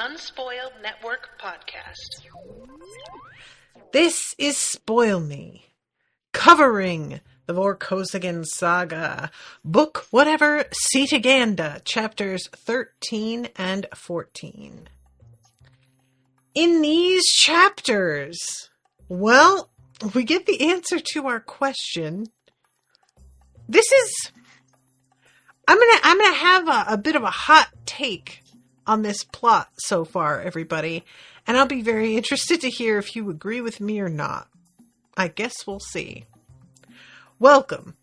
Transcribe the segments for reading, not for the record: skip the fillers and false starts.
Unspoiled Network podcast. This is Spoil Me, covering the Cetagandan saga, book whatever, Cetagandan, chapters 13 and 14. In these chapters, well, we get the answer to our question. I'm gonna have a bit of a hot take on this plot so far, everybody, and I'll be very interested to hear if you agree with me or not. I guess we'll see. Welcome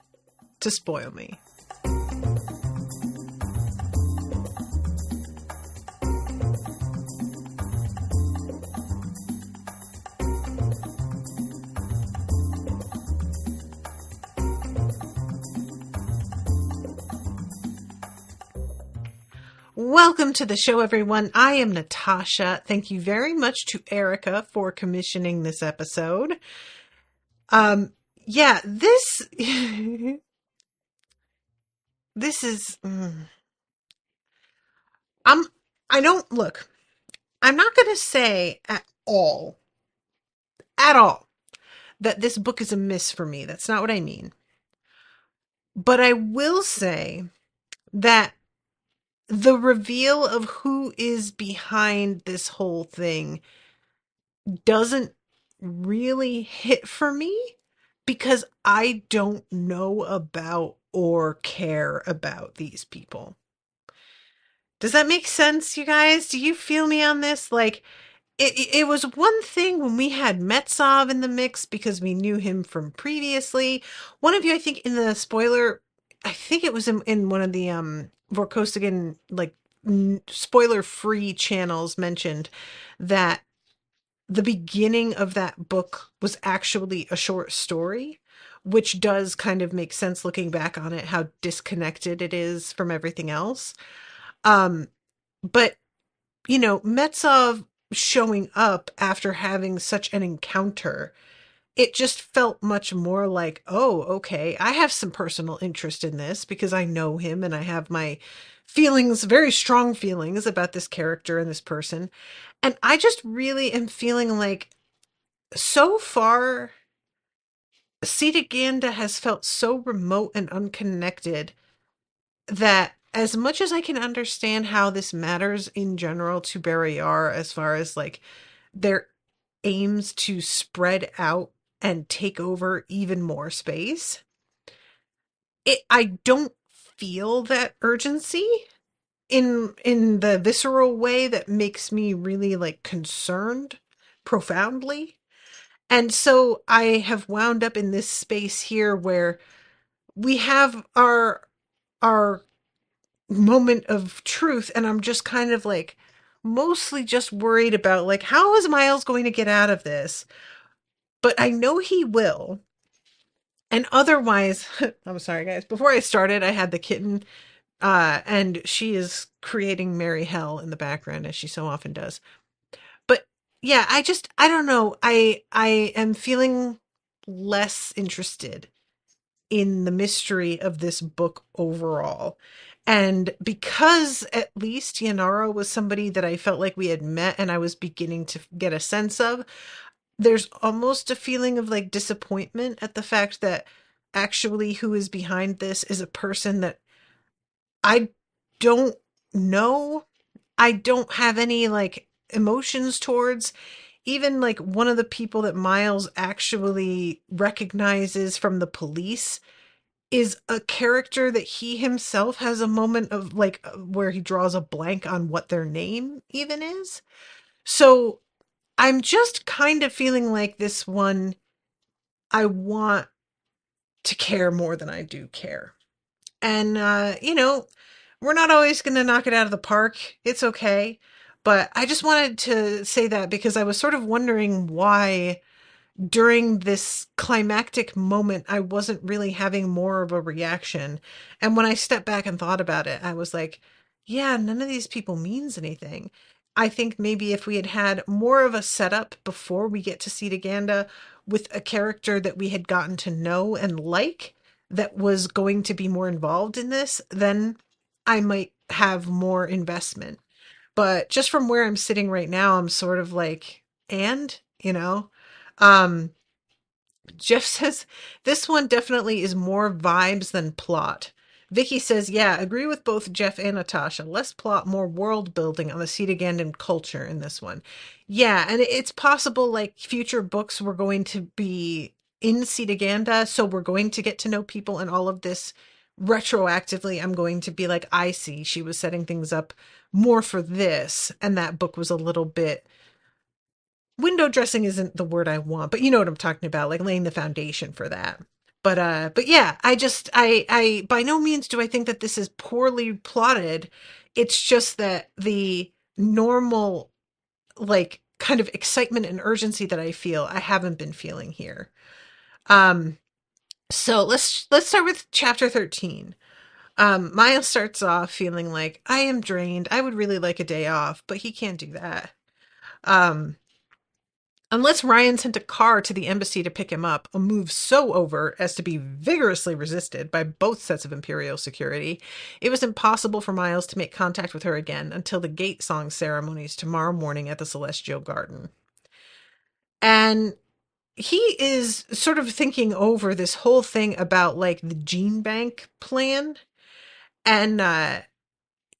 to Spoil Me. Welcome to the show, everyone. I am Natasha. Thank you very much to Erika for commissioning this episode. This is, I'm not going to say at all, that this book is a miss for me. That's not what I mean. But I will say that the reveal of who is behind this whole thing doesn't really hit for me because I don't know about or care about these people. Does that make sense, you guys? Do you feel me on this? Like, it was one thing when we had Metsov in the mix because we knew him from previously. One of you, I think, in the spoiler, I think it was in one of the Vorkosigan, like, spoiler-free channels mentioned that the beginning of that book was actually a short story, which does kind of make sense looking back on it, how disconnected it is from everything else. But, you know, Metsov showing up after having such an encounter, it just felt much more like, oh, okay, I have some personal interest in this because I know him and I have my feelings, very strong feelings about this character and this person. And I just really am feeling like so far, Cetagandan has felt so remote and unconnected that as much as I can understand how this matters in general to Barayar as far as like their aims to spread out and take over even more space, I don't feel that urgency in the visceral way that makes me really like concerned profoundly. And so I have wound up in this space here where we have our moment of truth, and I'm just kind of like mostly just worried about like, how is Miles going to get out of this? But I know he will. And otherwise, I'm sorry guys, before I started I had the kitten and she is creating merry hell in the background as she so often does. But yeah, I don't know. I am feeling less interested in the mystery of this book overall. And because at least Yanara was somebody that I felt like we had met and I was beginning to get a sense of, there's almost a feeling of like disappointment at the fact that actually who is behind this is a person that I don't know. I don't have any like emotions towards. Even like one of the people that Miles actually recognizes from the police is a character that he himself has a moment of like where he draws a blank on what their name even is. So I'm just kind of feeling like this one, I want to care more than I do care. And, we're not always going to knock it out of the park. It's okay. But I just wanted to say that because I was sort of wondering why during this climactic moment, I wasn't really having more of a reaction. And when I stepped back and thought about it, I was like, yeah, none of these people means anything. I think maybe if we had had more of a setup before we get to Cetagandan with a character that we had gotten to know and like, that was going to be more involved in this, then I might have more investment. But just from where I'm sitting right now, I'm sort of like, and, um, Jeff says this one definitely is more vibes than plot. Vicky says, yeah, agree with both Jeff and Natasha. Less plot, more world building on the Cetagandan culture in this one. Yeah, and it's possible like future books were going to be in Cetaganda, so we're going to get to know people and all of this retroactively. I'm going to be like, I see, she was setting things up more for this, and that book was a little bit window dressing isn't the word I want, but you know what I'm talking about, like laying the foundation for that. But yeah, I by no means do I think that this is poorly plotted. It's just that the normal, like, kind of excitement and urgency that I feel, I haven't been feeling here. Um, so let's start with chapter 13. Miles starts off feeling like, I am drained. I would really like a day off, but he can't do that. Um, Unless Ryan sent a car to the embassy to pick him up, a move so overt as to be vigorously resisted by both sets of Imperial security, it was impossible for Miles to make contact with her again until the gate song ceremonies tomorrow morning at the Celestial Garden. And he is sort of thinking over this whole thing about like the gene bank plan, and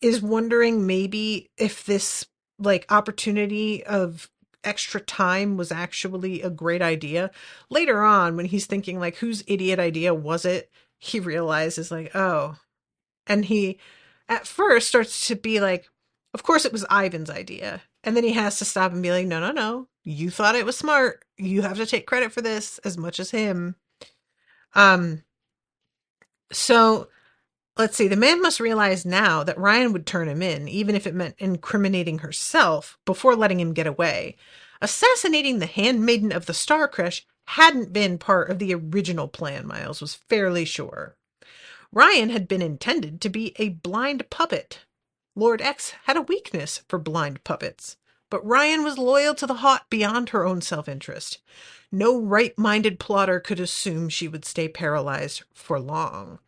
is wondering maybe if this like opportunity of extra time was actually a great idea. Later on, when he's thinking like whose idiot idea was it, he realizes like, oh, and he at first starts to be like, of course it was Ivan's idea. And then he has to stop and be like, no, no, no. You thought it was smart. You have to take credit for this as much as him. Um so let's see. The man must realize now that Ryan would turn him in, even if it meant incriminating herself, before letting him get away. Assassinating the handmaiden of the Star Crush hadn't been part of the original plan, Miles was fairly sure. Ryan had been intended to be a blind puppet. Lord X had a weakness for blind puppets. But Ryan was loyal to the Hot beyond her own self-interest. No right-minded plotter could assume she would stay paralyzed for long.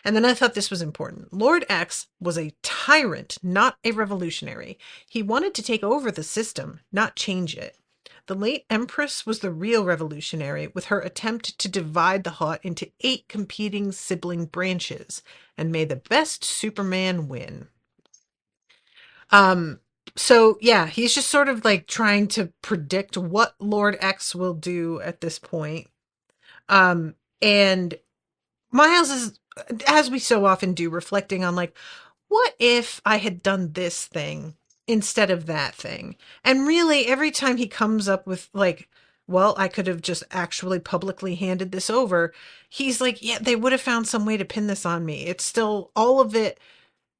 And then I thought this was important. Lord X was a tyrant, not a revolutionary. He wanted to take over the system, not change it. The late Empress was the real revolutionary, with her attempt to divide the Hot into 8 competing sibling branches, and may the best Superman win. Um, so yeah, he's just sort of like trying to predict what Lord X will do at this point. And Miles is, as we so often do, reflecting on like, what if I had done this thing instead of that thing? And really, every time he comes up with like, well, I could have just actually publicly handed this over, he's like, yeah, they would have found some way to pin this on me. It's still all of it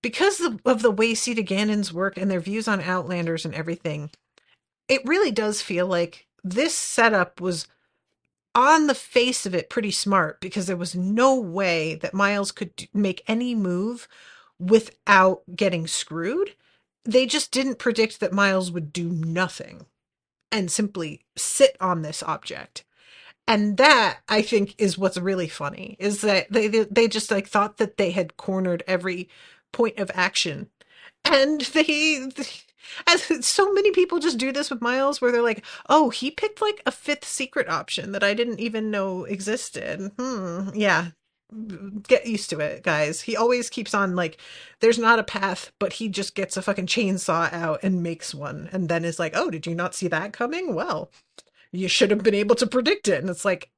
because of the way Cetagandans work and their views on Outlanders and everything. It really does feel like this setup was on the face of it pretty smart, because there was no way that Miles could make any move without getting screwed. They just didn't predict that Miles would do nothing and simply sit on this object. And that, I think, is what's really funny, is that they just like thought that they had cornered every point of action. And as so many people just do this with Miles, where they're like, oh, he picked like a 5th secret option that I didn't even know existed. Yeah. Get used to it, guys. He always keeps on like, there's not a path, but he just gets a fucking chainsaw out and makes one, and then is like, oh, did you not see that coming? Well, you should have been able to predict it. And it's like,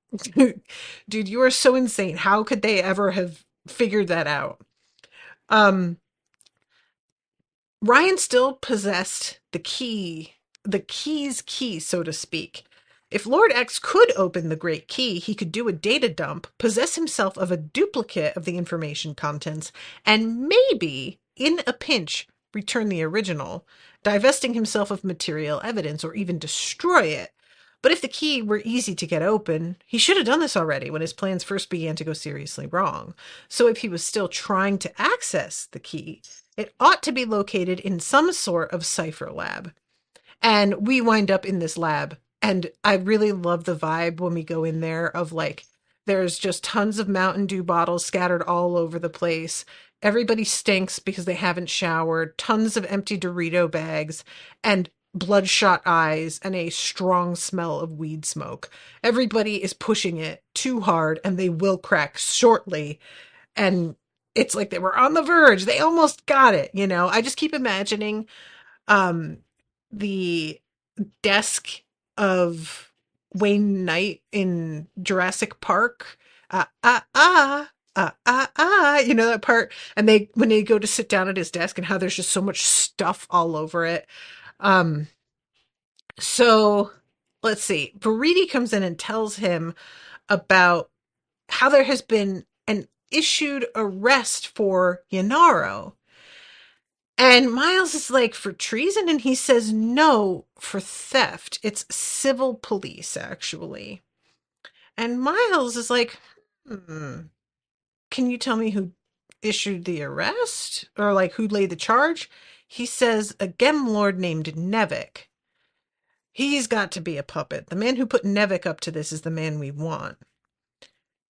dude, you are so insane. How could they ever have figured that out? Um, Ryan still possessed the key's key, so to speak. If Lord X could open the Great Key, he could do a data dump, possess himself of a duplicate of the information contents, and maybe, in a pinch, return the original, divesting himself of material evidence or even destroy it. But if the key were easy to get open, he should have done this already when his plans first began to go seriously wrong. So if he was still trying to access the key, it ought to be located in some sort of cipher lab. And we wind up in this lab. And I really love the vibe when we go in there of like, there's just tons of Mountain Dew bottles scattered all over the place. Everybody stinks because they haven't showered, tons of empty Dorito bags, and bloodshot eyes, and a strong smell of weed smoke. Everybody is pushing it too hard, and they will crack shortly. And it's like they were on the verge. They almost got it, you know? I just keep imagining um, the desk of Wayne Knight in Jurassic Park. You know that part? And they when they go to sit down at his desk and how there's just so much stuff all over it. Um, so let's see. Veriti comes in and tells him about how there has been an issued arrest for Yanaro. And Miles is like, for treason? And he says, no, for theft. It's civil police, actually. And Miles is like, can you tell me who issued the arrest? Or like who laid the charge? He says, a Gem Lord named Nevik. He's got to be a puppet. The man who put Nevik up to this is the man we want.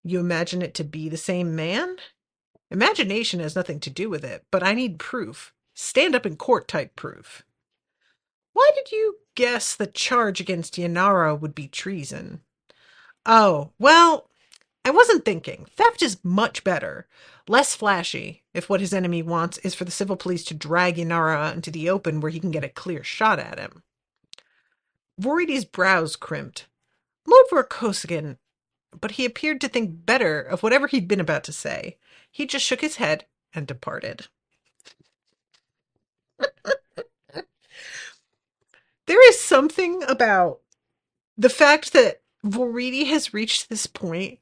You imagine it to be the same man? Imagination has nothing to do with it, but I need proof. Stand up in court type proof. Why did you guess the charge against Yanara would be treason? Oh, well, I wasn't thinking. Theft is much better. Less flashy, if what his enemy wants is for the civil police to drag Yanara into the open where he can get a clear shot at him. Voriti's brows crimped. Lord Vorkosigan, but he appeared to think better of whatever he'd been about to say. He just shook his head and departed. There is something about the fact that Voriti has reached this point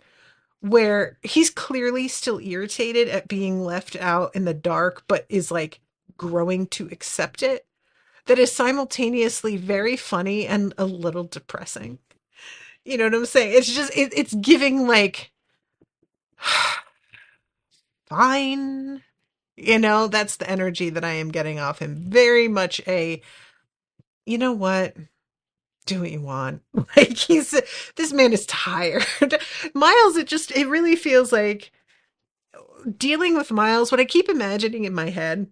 where he's clearly still irritated at being left out in the dark, but is like growing to accept it. That is simultaneously very funny and a little depressing. You know what I'm saying? It's just, it's giving like, fine. You know, that's the energy that I am getting off him. Very much a, you know what? Do what you want. Like this man is tired. Miles, it really feels like dealing with Miles. What I keep imagining in my head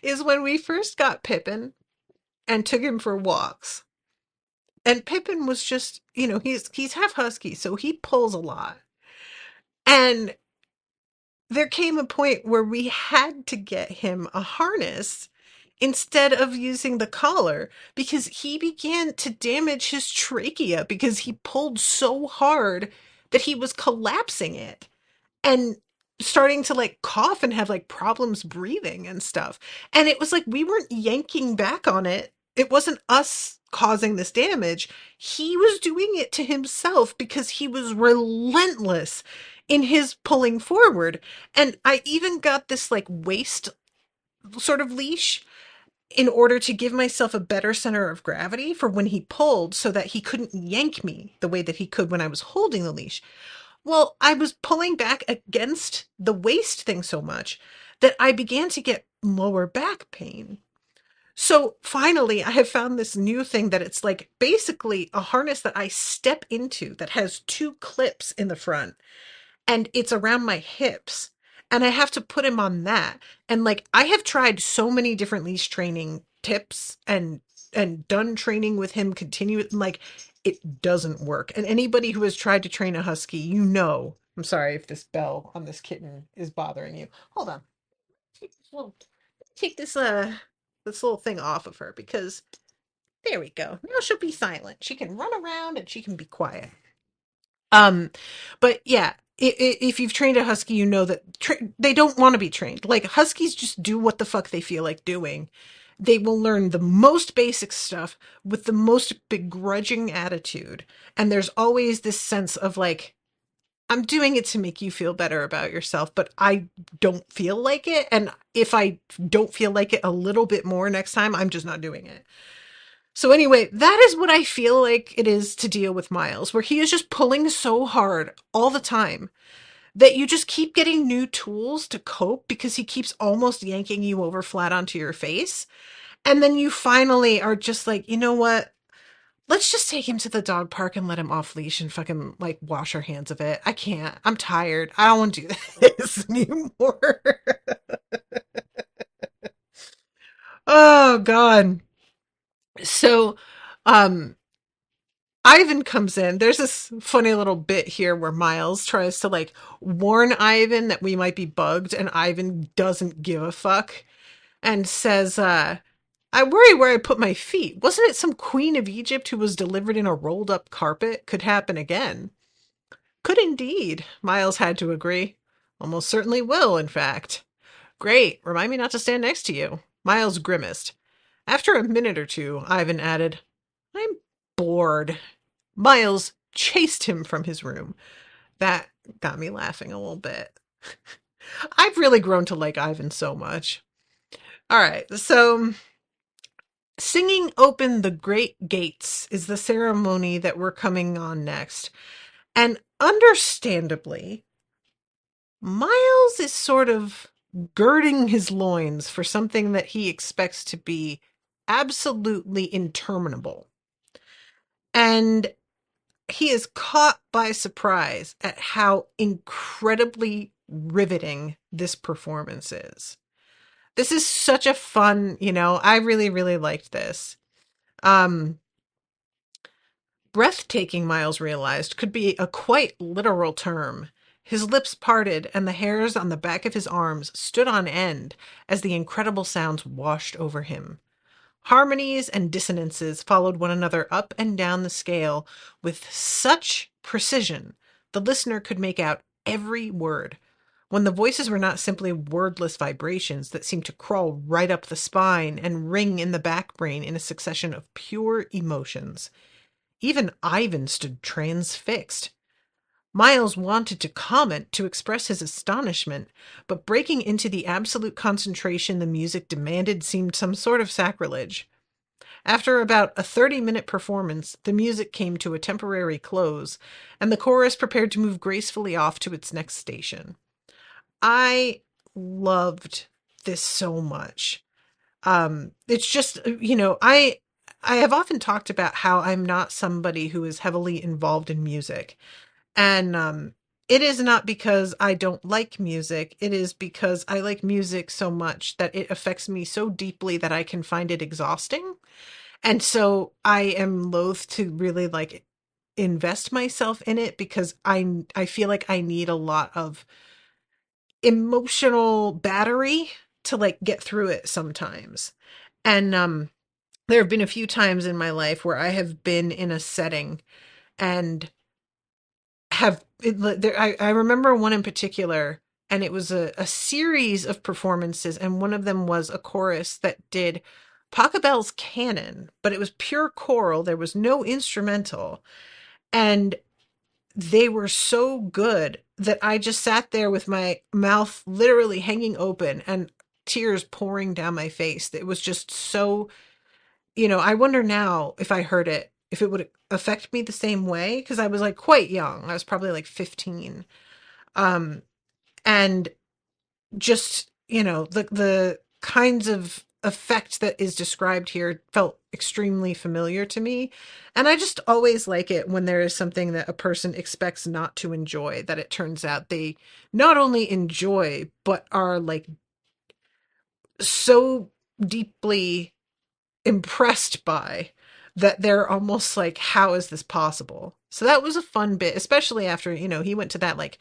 is when we first got Pippin and took him for walks. And Pippin was just, you know, he's half husky, so he pulls a lot. And there came a point where we had to get him a harness instead of using the collar because he began to damage his trachea because he pulled so hard that he was collapsing it and starting to like cough and have like problems breathing and stuff. And it was like we weren't yanking back on it. It wasn't us causing this damage. He was doing it to himself because he was relentless in his pulling forward. And I even got this like waist sort of leash in order to give myself a better center of gravity for when he pulled so that he couldn't yank me the way that he could when I was holding the leash. Well, I was pulling back against the waist thing so much that I began to get lower back pain. So finally, I have found this new thing that it's like basically a harness that I step into that has two clips in the front and it's around my hips. And I have to put him on that. And like I have tried so many different leash training tips and done training with him continuous like it doesn't work. And anybody who has tried to train a husky, you know. I'm sorry if this bell on this kitten is bothering you. Hold on. Take this little thing off of her because there we go. Now she'll be silent. She can run around and she can be quiet. But yeah, if you've trained a husky, you know that they don't want to be trained. Like huskies just do what the fuck they feel like doing. They will learn the most basic stuff with the most begrudging attitude. And there's always this sense of like, I'm doing it to make you feel better about yourself, but I don't feel like it. And if I don't feel like it a little bit more next time, I'm just not doing it. So anyway, that is what I feel like it is to deal with Miles, where he is just pulling so hard all the time that you just keep getting new tools to cope because he keeps almost yanking you over flat onto your face. And then you finally are just like, you know what? Let's just take him to the dog park and let him off leash and fucking like wash our hands of it. I can't. I'm tired. I don't want to do this anymore. Oh God. So, um, Ivan comes in. There's this funny little bit here where Miles tries to like warn Ivan that we might be bugged, and Ivan doesn't give a fuck and says, I worry where I put my feet. Wasn't it some queen of Egypt who was delivered in a rolled up carpet? Could happen again. Could indeed, Miles had to agree. Almost certainly will, in fact. Great. Remind me not to stand next to you. Miles grimaced. After a minute or two, Ivan added, I'm bored. Miles chased him from his room. That got me laughing a little bit. I've really grown to like Ivan so much. All right, so singing Open the Great Gates is the ceremony that we're coming on next. And understandably, Miles is sort of girding his loins for something that he expects to be absolutely interminable. And he is caught by surprise at how incredibly riveting this performance is. This is such a fun, I really, really liked this. Um, Breathtaking, Miles realized, could be a quite literal term. His lips parted, and the hairs on the back of his arms stood on end as the incredible sounds washed over him. Harmonies and dissonances followed one another up and down the scale with such precision the listener could make out every word, when the voices were not simply wordless vibrations that seemed to crawl right up the spine and ring in the back brain in a succession of pure emotions. Even Ivan stood transfixed. Miles wanted to comment, to express his astonishment, but breaking into the absolute concentration the music demanded seemed some sort of sacrilege. After about a 30-minute performance, the music came to a temporary close, and the chorus prepared to move gracefully off to its next station. I loved this so much. It's just, I have often talked about how I'm not somebody who is heavily involved in music. And it is not because I don't like music. It is because I like music so much that it affects me so deeply that I can find it exhausting. And so I am loath to really like invest myself in it because I feel like I need a lot of emotional battery to like get through it sometimes. And there have been a few times in my life where I have been in a setting and I remember one in particular, and it was a series of performances, and one of them was a chorus that did Pachelbel's canon, but it was pure choral. There was no instrumental, and they were so good that I just sat there with my mouth literally hanging open and tears pouring down my face. It was just so, I wonder now if I heard it, if it would affect me the same way, because I was like quite young. I was probably like 15. Um, and just, the kinds of effect that is described here felt extremely familiar to me. And I just always like it when there is something that a person expects not to enjoy, that it turns out they not only enjoy, but are like so deeply impressed by that they're almost like, how is this possible? So that was a fun bit, especially after, he went to that like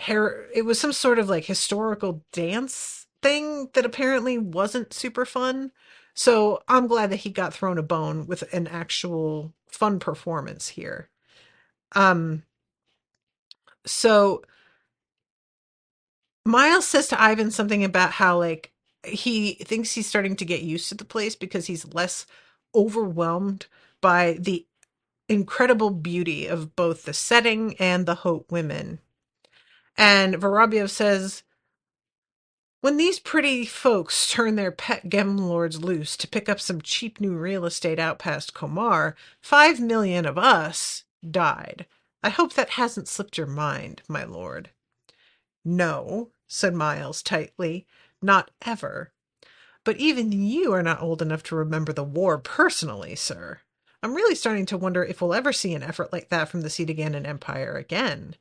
it was some sort of like historical dance thing that apparently wasn't super fun. So I'm glad that he got thrown a bone with an actual fun performance here. Um, so Miles says to Ivan something about how like he thinks he's starting to get used to the place because he's less overwhelmed by the incredible beauty of both the setting and the Hope women. And Vorobyev says, when these pretty folks turn their pet gemlords loose to pick up some cheap new real estate out past Komar, 5 million of us died. I hope that hasn't slipped your mind, my lord. No, said Miles tightly, not ever. But even you are not old enough to remember the war personally, sir. I'm really starting to wonder if we'll ever see an effort like that from the Cetagandan Empire again.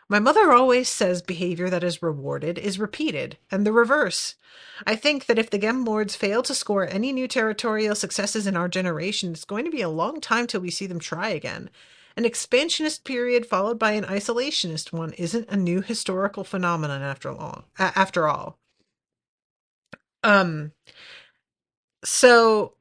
My mother always says behavior that is rewarded is repeated, and the reverse. I think that if the Gem Lords fail to score any new territorial successes in our generation, it's going to be a long time till we see them try again. An expansionist period followed by an isolationist one isn't a new historical phenomenon after all. Um, so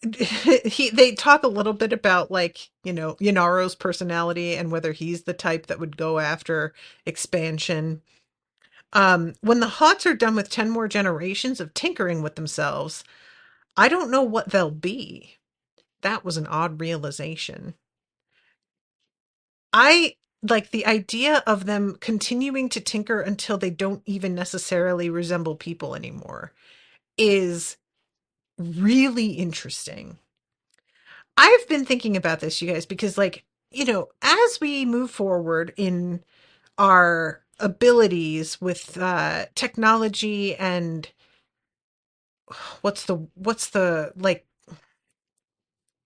they talk a little bit about like, Yanaro's personality and whether he's the type that would go after expansion. When the Hots are done with 10 more generations of tinkering with themselves, I don't know what they'll be. That was an odd realization. I like the idea of them continuing to tinker until they don't even necessarily resemble people anymore is really interesting. I've been thinking about this, you guys, because, like, as we move forward in our abilities with technology and what's the like,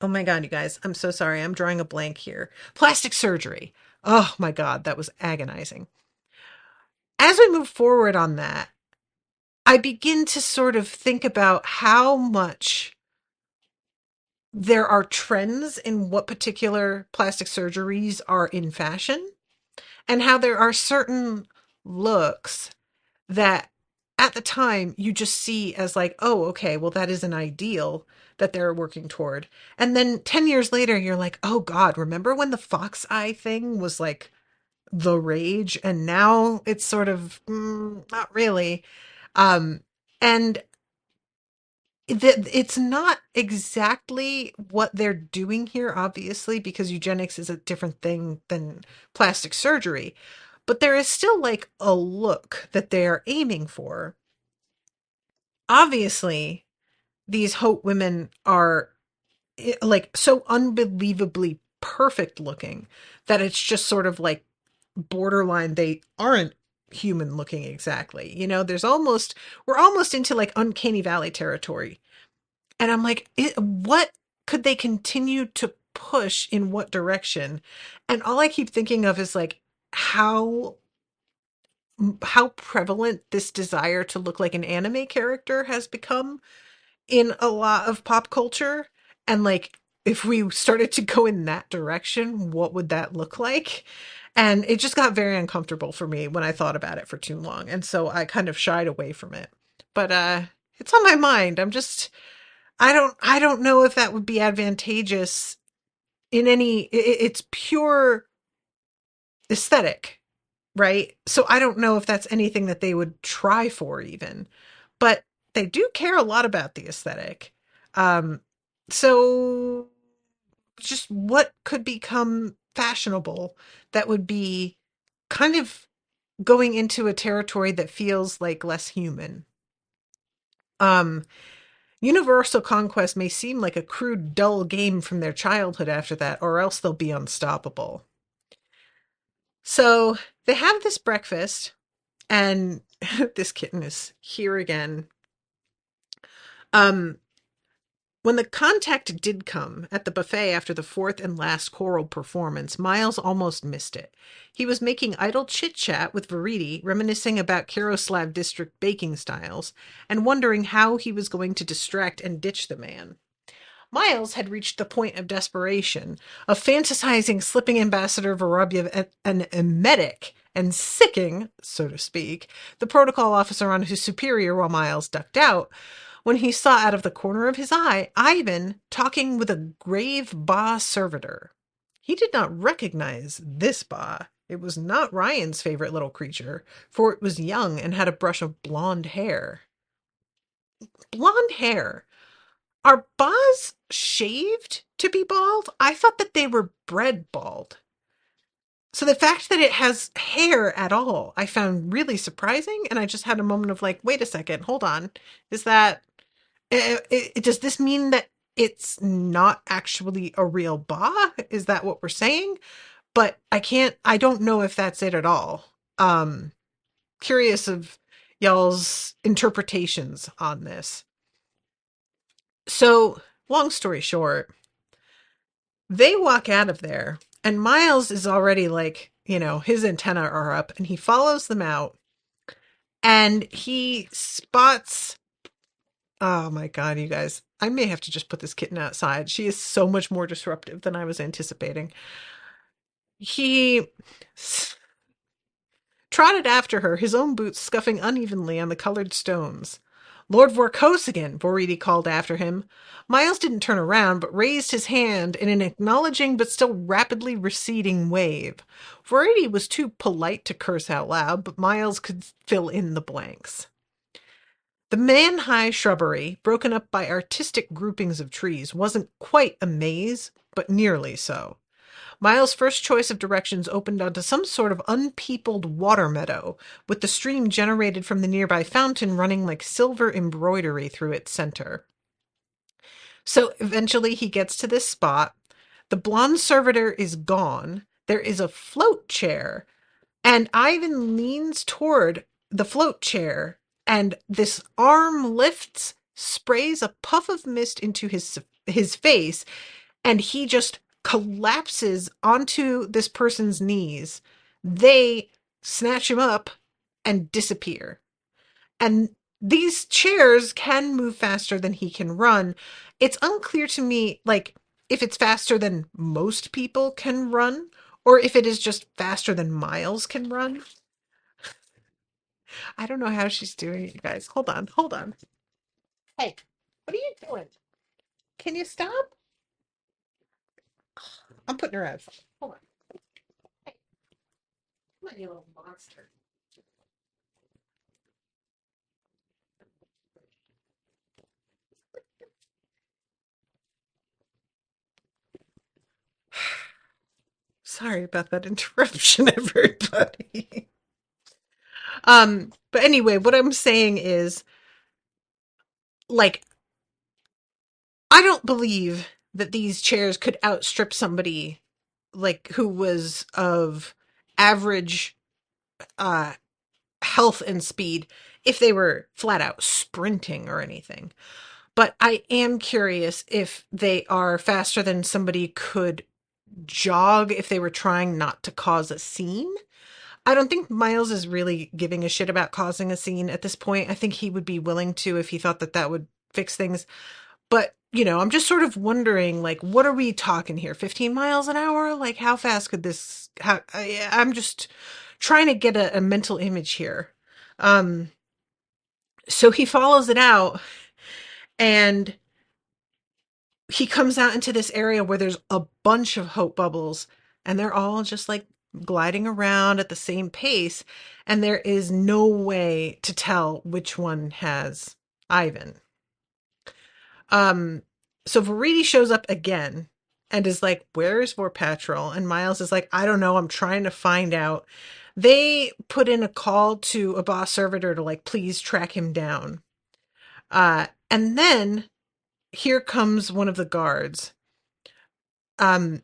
oh my god, you guys, I'm so sorry, I'm drawing a blank here. Plastic surgery. Oh my god, that was agonizing. As we move forward on that, I begin to sort of think about how much there are trends in what particular plastic surgeries are in fashion, and how there are certain looks that at the time you just see as like, oh, okay, well, that is an ideal that they're working toward. And then 10 years later, you're like, oh God, remember when the fox eye thing was like the rage? And now it's sort of not really. Um, and it's not exactly what they're doing here, obviously, because eugenics is a different thing than plastic surgery. But there is still like a look that they are aiming for. Obviously, these Hope women are like so unbelievably perfect looking that it's just sort of like borderline, they aren't human looking exactly. We're almost into like uncanny valley territory. And I'm like, what could they continue to push in what direction? And all I keep thinking of is like how prevalent this desire to look like an anime character has become in a lot of pop culture. And like, if we started to go in that direction, what would that look like? And it just got very uncomfortable for me when I thought about it for too long. And so I kind of shied away from it. But it's on my mind. I don't know if that would be advantageous in it's pure aesthetic, right? So I don't know if that's anything that they would try for even. But they do care a lot about the aesthetic. Um, so just what could become fashionable that would be kind of going into a territory that feels like less human. Um, Universal Conquest may seem like a crude, dull game from their childhood after that, or else they'll be unstoppable. So they have this breakfast, and this kitten is here again. Um, When the contact did come at the buffet after the fourth and last choral performance, Miles almost missed it. He was making idle chit-chat with Verity, reminiscing about Kiroslav district baking styles, and wondering how he was going to distract and ditch the man. Miles had reached the point of desperation, of fantasizing slipping Ambassador Vorobyev an emetic and sicking, so to speak, the protocol officer on his superior while Miles ducked out, when he saw out of the corner of his eye Ivan talking with a grave Ba servitor. He did not recognize this Ba. It was not Ryan's favorite little creature, for it was young and had a brush of blonde hair. Blonde hair. Are Bas shaved to be bald? I thought that they were bred bald. So the fact that it has hair at all, I found really surprising, and I just had a moment of like, wait a second, hold on. Is that does this mean that it's not actually a real Ba? Is that what we're saying? But I don't know if that's it at all. Curious of y'all's interpretations on this. So Long story short, they walk out of there, and Miles is already like, his antenna are up, and he follows them out, and he spots. Oh my God, you guys. I may have to just put this kitten outside. She is so much more disruptive than I was anticipating. He trotted after her, his own boots scuffing unevenly on the colored stones. Lord Vorkosigan, Voridi called after him. Miles didn't turn around, but raised his hand in an acknowledging but still rapidly receding wave. Voridi was too polite to curse out loud, but Miles could fill in the blanks. The man-high shrubbery, broken up by artistic groupings of trees, wasn't quite a maze, but nearly so. Miles' first choice of directions opened onto some sort of unpeopled water meadow, with the stream generated from the nearby fountain running like silver embroidery through its center. So eventually he gets to this spot. The blonde servitor is gone. There is a float chair, and Ivan leans toward the float chair, and this arm lifts, sprays a puff of mist into his face, and he just collapses onto this person's knees. They snatch him up and disappear. And these chairs can move faster than he can run. It's unclear to me, like, if it's faster than most people can run, or if it is just faster than Miles can run. I don't know how she's doing it, you guys. Hold on, hold on. Hey, what are you doing? Can you stop? I'm putting her out. Hold on. Hey, come on, you little monster. Sorry about that interruption, everybody. But anyway, what I'm saying is, like, I don't believe that these chairs could outstrip somebody like who was of average uh health and speed if they were flat out sprinting or anything. But I am curious if they are faster than somebody could jog if they were trying not to cause a scene. I don't think Miles is really giving a shit about causing a scene at this point. I think he would be willing to if he thought that that would fix things. But, I'm just sort of wondering, like, what are we talking here? 15 miles an hour? Like, how fast could this? I'm just trying to get a mental image here. Um, so he follows it out, and he comes out into this area where there's a bunch of hope bubbles, and they're all just like gliding around at the same pace, and there is no way to tell which one has Ivan. Um, so Veriti shows up again and is like, "Where is Vorpatrol?" And Miles is like, "I don't know. I'm trying to find out." They put in a call to a boss servitor to like, please track him down. And then here comes one of the guards. Um,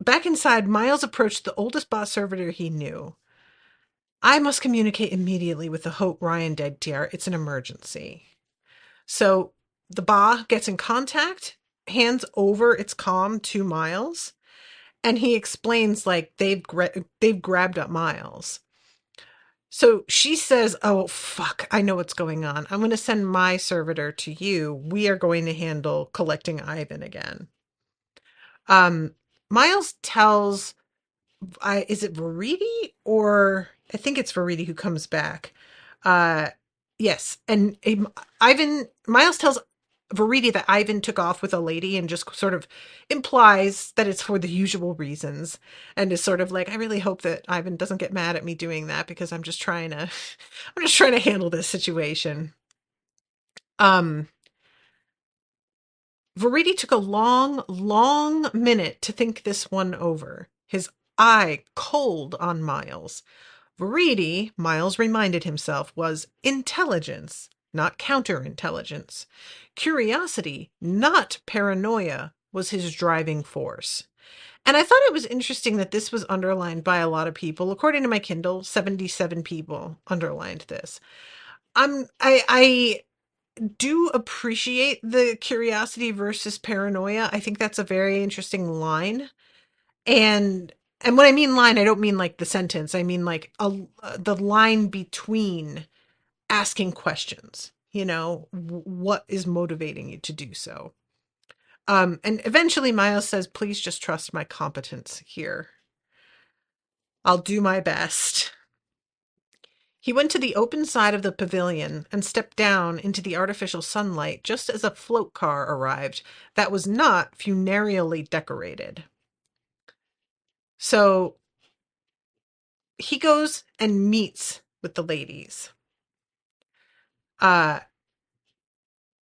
Back inside, Miles approached the oldest boss servitor he knew. I must communicate immediately with the Hope Ryan dead tier. It's an emergency. So the Ba gets in contact, hands over its comm to Miles, and he explains like they've grabbed up Miles. So she says, "Oh fuck, I know what's going on. I'm going to send my servitor to you. We are going to handle collecting Ivan again." Um, Miles tells, is it Veriti, or I think it's Veriti who comes back. Uh, yes, and Ivan Miles tells Veriti that Ivan took off with a lady and just sort of implies that it's for the usual reasons, and is sort of like, I really hope that Ivan doesn't get mad at me doing that because I'm just trying to I'm just trying to handle this situation. Um Veriti took a long, long minute to think this one over, his eye cold on Miles. Veriti, Miles reminded himself, was intelligence, not counterintelligence. Curiosity, not paranoia, was his driving force. And I thought it was interesting that this was underlined by a lot of people. According to my Kindle, 77 people underlined this. I do appreciate the curiosity versus paranoia. I think that's a very interesting line. And and when I mean line, I don't mean like the sentence. I mean like the line between asking questions. What is motivating you to do so? And eventually Miles says, "Please just trust my competence here. I'll do my best." He went to the open side of the pavilion and stepped down into the artificial sunlight just as a float car arrived that was not funerarially decorated. So he goes and meets with the ladies. Uh,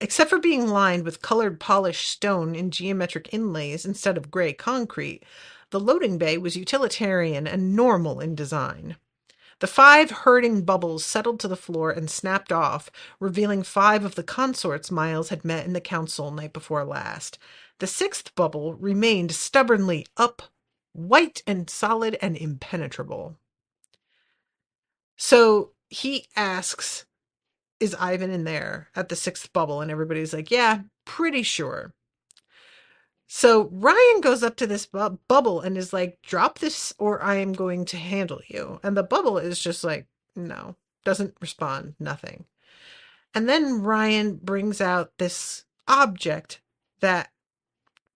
except for being lined with colored polished stone in geometric inlays instead of gray concrete, the loading bay was utilitarian and normal in design. The 5 hurting bubbles settled to the floor and snapped off, revealing 5 of the consorts Miles had met in the council night before last. The 6th bubble remained stubbornly up, white and solid and impenetrable. So he asks, "Is Ivan in there at the 6th bubble?" And everybody's like, "Yeah, pretty sure." So Ryan goes up to this bubble and is like, "Drop this or I am going to handle you." And the bubble is just like, no, doesn't respond, nothing. And then Ryan brings out this object that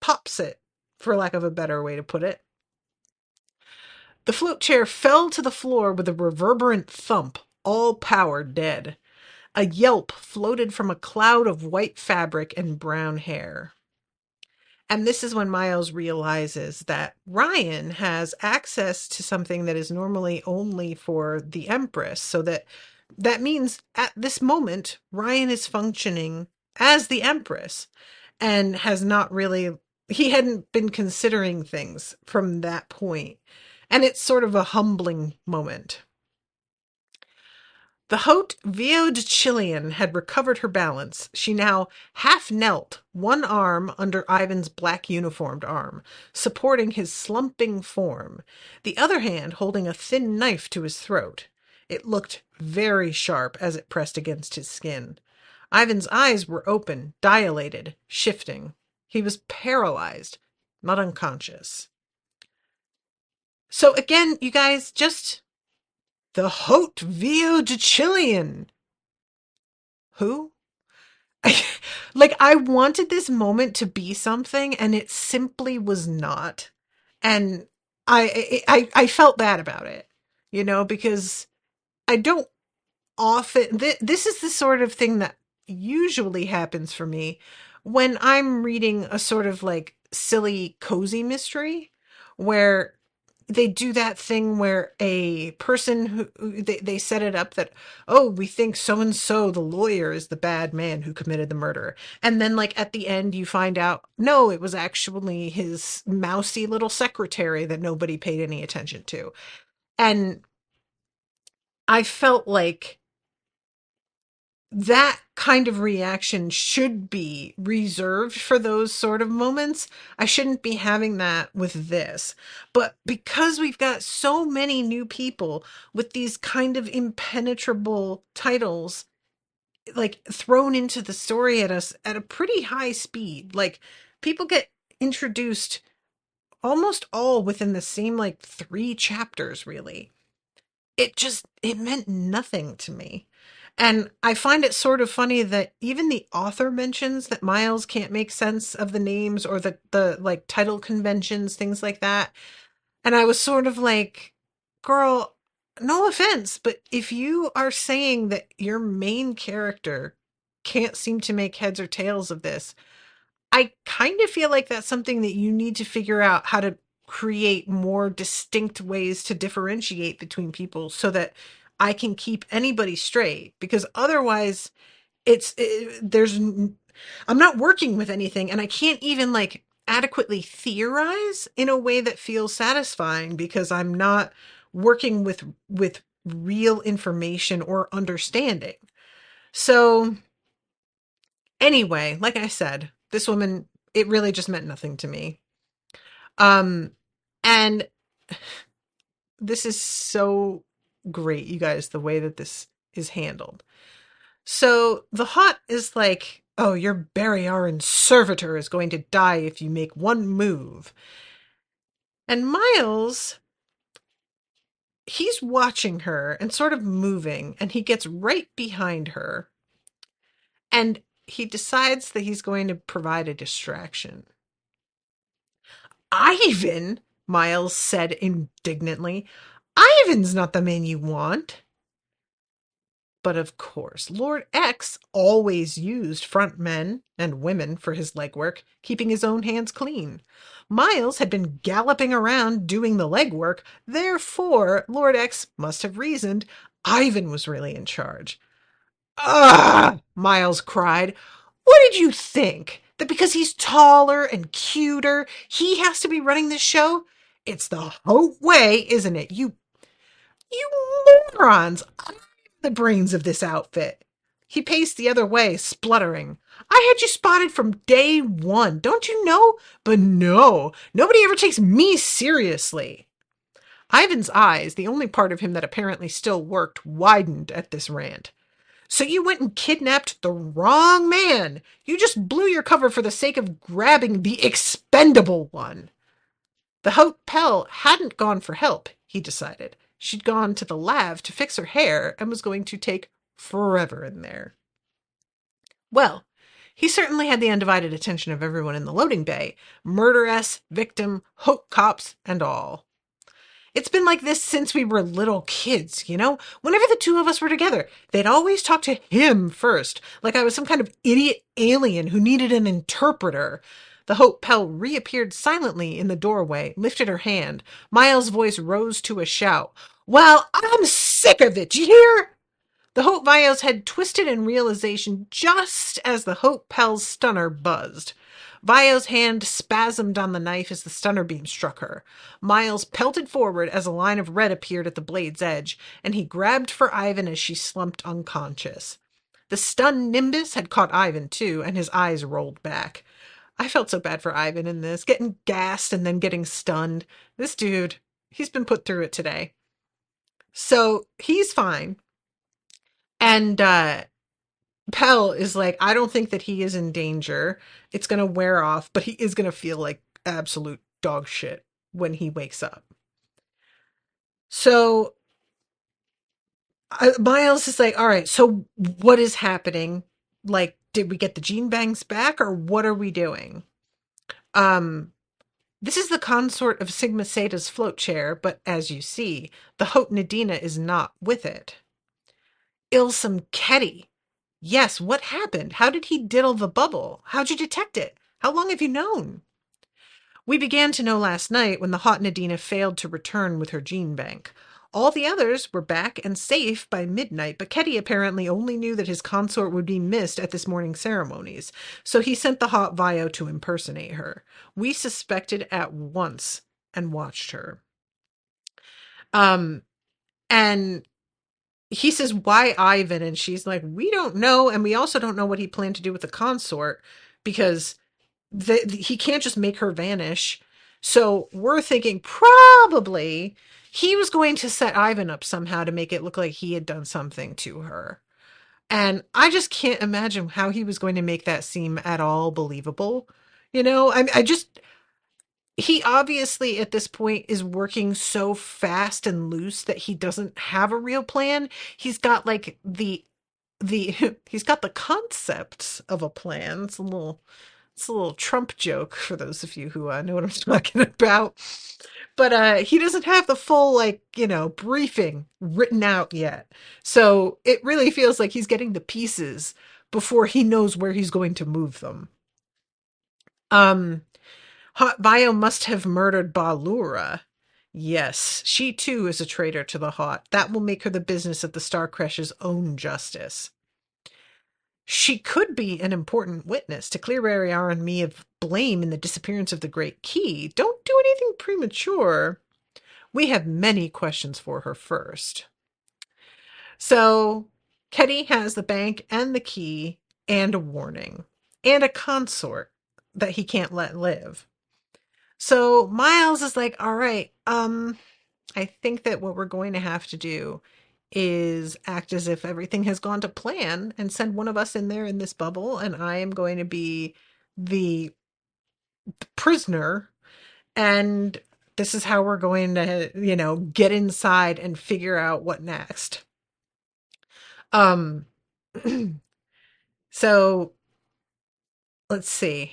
pops it, for lack of a better way to put it. The float chair fell to the floor with a reverberant thump, all power dead. A yelp floated from a cloud of white fabric and brown hair. And this is when Miles realizes that Ryan has access to something that is normally only for the Empress. So that means at this moment, Ryan is functioning as the Empress and has not really, he hadn't been considering things from that point. And it's sort of a humbling moment. The haute vieux Chilean had recovered her balance. She now half knelt, one arm under Ivan's black uniformed arm, supporting his slumping form, the other hand holding a thin knife to his throat. It looked very sharp as it pressed against his skin. Ivan's eyes were open, dilated, shifting. He was paralyzed, not unconscious. So again, you guys, just the haute vieux Chilean. Who? Like, I wanted this moment to be something and it simply was not. And I felt bad about it, because I don't often, this is the sort of thing that usually happens for me when I'm reading a sort of like silly cozy mystery where they do that thing where a person they set it up that, oh, we think so and so the lawyer is the bad man who committed the murder, and then like at the end you find out no, it was actually his mousy little secretary that nobody paid any attention to. And I felt like that kind of reaction should be reserved for those sort of moments. I shouldn't be having that with this. But because we've got so many new people with these kind of impenetrable titles, like thrown into the story at us at a pretty high speed, like people get introduced almost all within the same like 3 chapters, really. It meant nothing to me. And I find it sort of funny that even the author mentions that Miles can't make sense of the names or the like title conventions, things like that. And I was sort of like, girl, no offense, but if you are saying that your main character can't seem to make heads or tails of this, I kind of feel like that's something that you need to figure out how to create more distinct ways to differentiate between people so that I can keep anybody straight, because otherwise I'm not working with anything and I can't even like adequately theorize in a way that feels satisfying because I'm not working with real information or understanding. So anyway, like I said, this woman, it really just meant nothing to me. Um, and this is so great, you guys, the way that this is handled. So the Hot is like, oh, your Barryaran servitor is going to die if you make one move. And Miles, he's watching her and sort of moving, and he gets right behind her. And he decides that he's going to provide a distraction. Ivan, Miles said indignantly. Ivan's not the man you want. But of course, Lord X always used front men and women for his legwork, keeping his own hands clean. Miles had been galloping around doing the legwork, therefore, Lord X must have reasoned Ivan was really in charge. "Ugh!" Miles cried. "What did you think? That because he's taller and cuter, he has to be running the show? It's the Hope way, isn't it? You morons! I'm the brains of this outfit." He paced the other way, spluttering. "I had you spotted from day one, don't you know? But no, nobody ever takes me seriously." Ivan's eyes, the only part of him that apparently still worked, widened at this rant. "So you went and kidnapped the wrong man. You just blew your cover for the sake of grabbing the expendable one." The Haute Pell hadn't gone for help, he decided. She'd gone to the lav to fix her hair and was going to take forever in there. Well, he certainly had the undivided attention of everyone in the loading bay. Murderess, victim, Haute cops, and all. It's been like this since we were little kids, you know? Whenever the two of us were together, they'd always talk to him first, like I was some kind of idiot alien who needed an interpreter. The Hope Pell reappeared silently in the doorway, lifted her hand. Miles' voice rose to a shout. "Well, I'm sick of it, you hear?" The Hope Vio's head twisted in realization just as the Hope Pell's stunner buzzed. Vio's hand spasmed on the knife as the stunner beam struck her. Miles pelted forward as a line of red appeared at the blade's edge, and he grabbed for Ivan as she slumped unconscious. The stun nimbus had caught Ivan too, and his eyes rolled back. I felt so bad for Ivan in this, getting gassed and then getting stunned. This dude, he's been put through it today. So he's fine. And Pell is like, I don't think that he is in danger. It's going to wear off, but he is going to feel like absolute dog shit when he wakes up. So Miles is like, all right, so what is happening? Like, did we get the gene banks back or what are we doing? Um, this is the consort of Sigma Theta's float chair, but as you see, the Haute Nadina is not with it. Ilsum Ketty. Yes, what happened? How did he diddle the bubble? How'd you detect it? How long have you known? We began to know last night when the Hot Nadina failed to return with her gene bank. All the others were back and safe by midnight, but Ketty apparently only knew that his consort would be missed at this morning's ceremonies, so he sent the Hot Vio to impersonate her. We suspected at once and watched her. And he says, "Why Ivan?" And she's like, "We don't know, and we also don't know what he planned to do with the consort, because he can't just make her vanish. So we're thinking probably he was going to set Ivan up somehow to make it look like he had done something to her. And I just can't imagine how he was going to make that seem at all believable. You know, I just, he obviously at this point is working so fast and loose that he doesn't have a real plan. He's got like the he's got the concepts of a plan. It's a little Trump joke for those of you who know what I'm talking about. But he doesn't have the full, like, briefing written out yet. So it really feels like he's getting the pieces before he knows where he's going to move them. Hot Bio must have murdered Balura. Yes, she too is a traitor to the Hot. That will make her the business of the Star Crash's own justice. She could be an important witness to clear Ariara and me of blame in the disappearance of the Great Key. Don't do anything premature. We have many questions for her first. So, Ketty has the bank and the key and a warning and a consort that he can't let live. So Miles is like, all right, I think that what we're going to have to do is act as if everything has gone to plan and send one of us in there in this bubble, and I am going to be the prisoner, and this is how we're going to, get inside and figure out what next. Um, so let's see.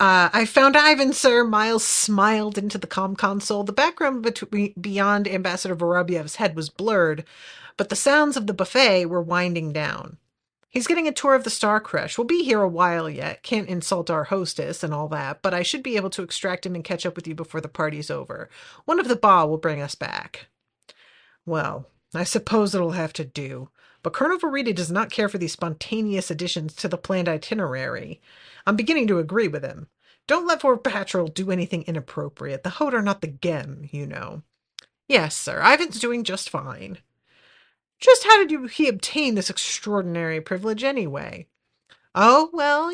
I found Ivan, sir. Miles smiled into the comm console. The background beyond Ambassador Vorobyev's head was blurred, but the sounds of the buffet were winding down. He's getting a tour of the Star Crush. We'll be here a while yet. Can't insult our hostess and all that, but I should be able to extract him and catch up with you before the party's over. One of the Ba will bring us back. Well, I suppose it'll have to do. But Colonel Verita does not care for these spontaneous additions to the planned itinerary. I'm beginning to agree with him. Don't let Fort Patrol do anything inappropriate. The Hote are not the Gem, you know. Yes, sir. Ivan's doing just fine. Just how did he obtain this extraordinary privilege anyway? Oh, well,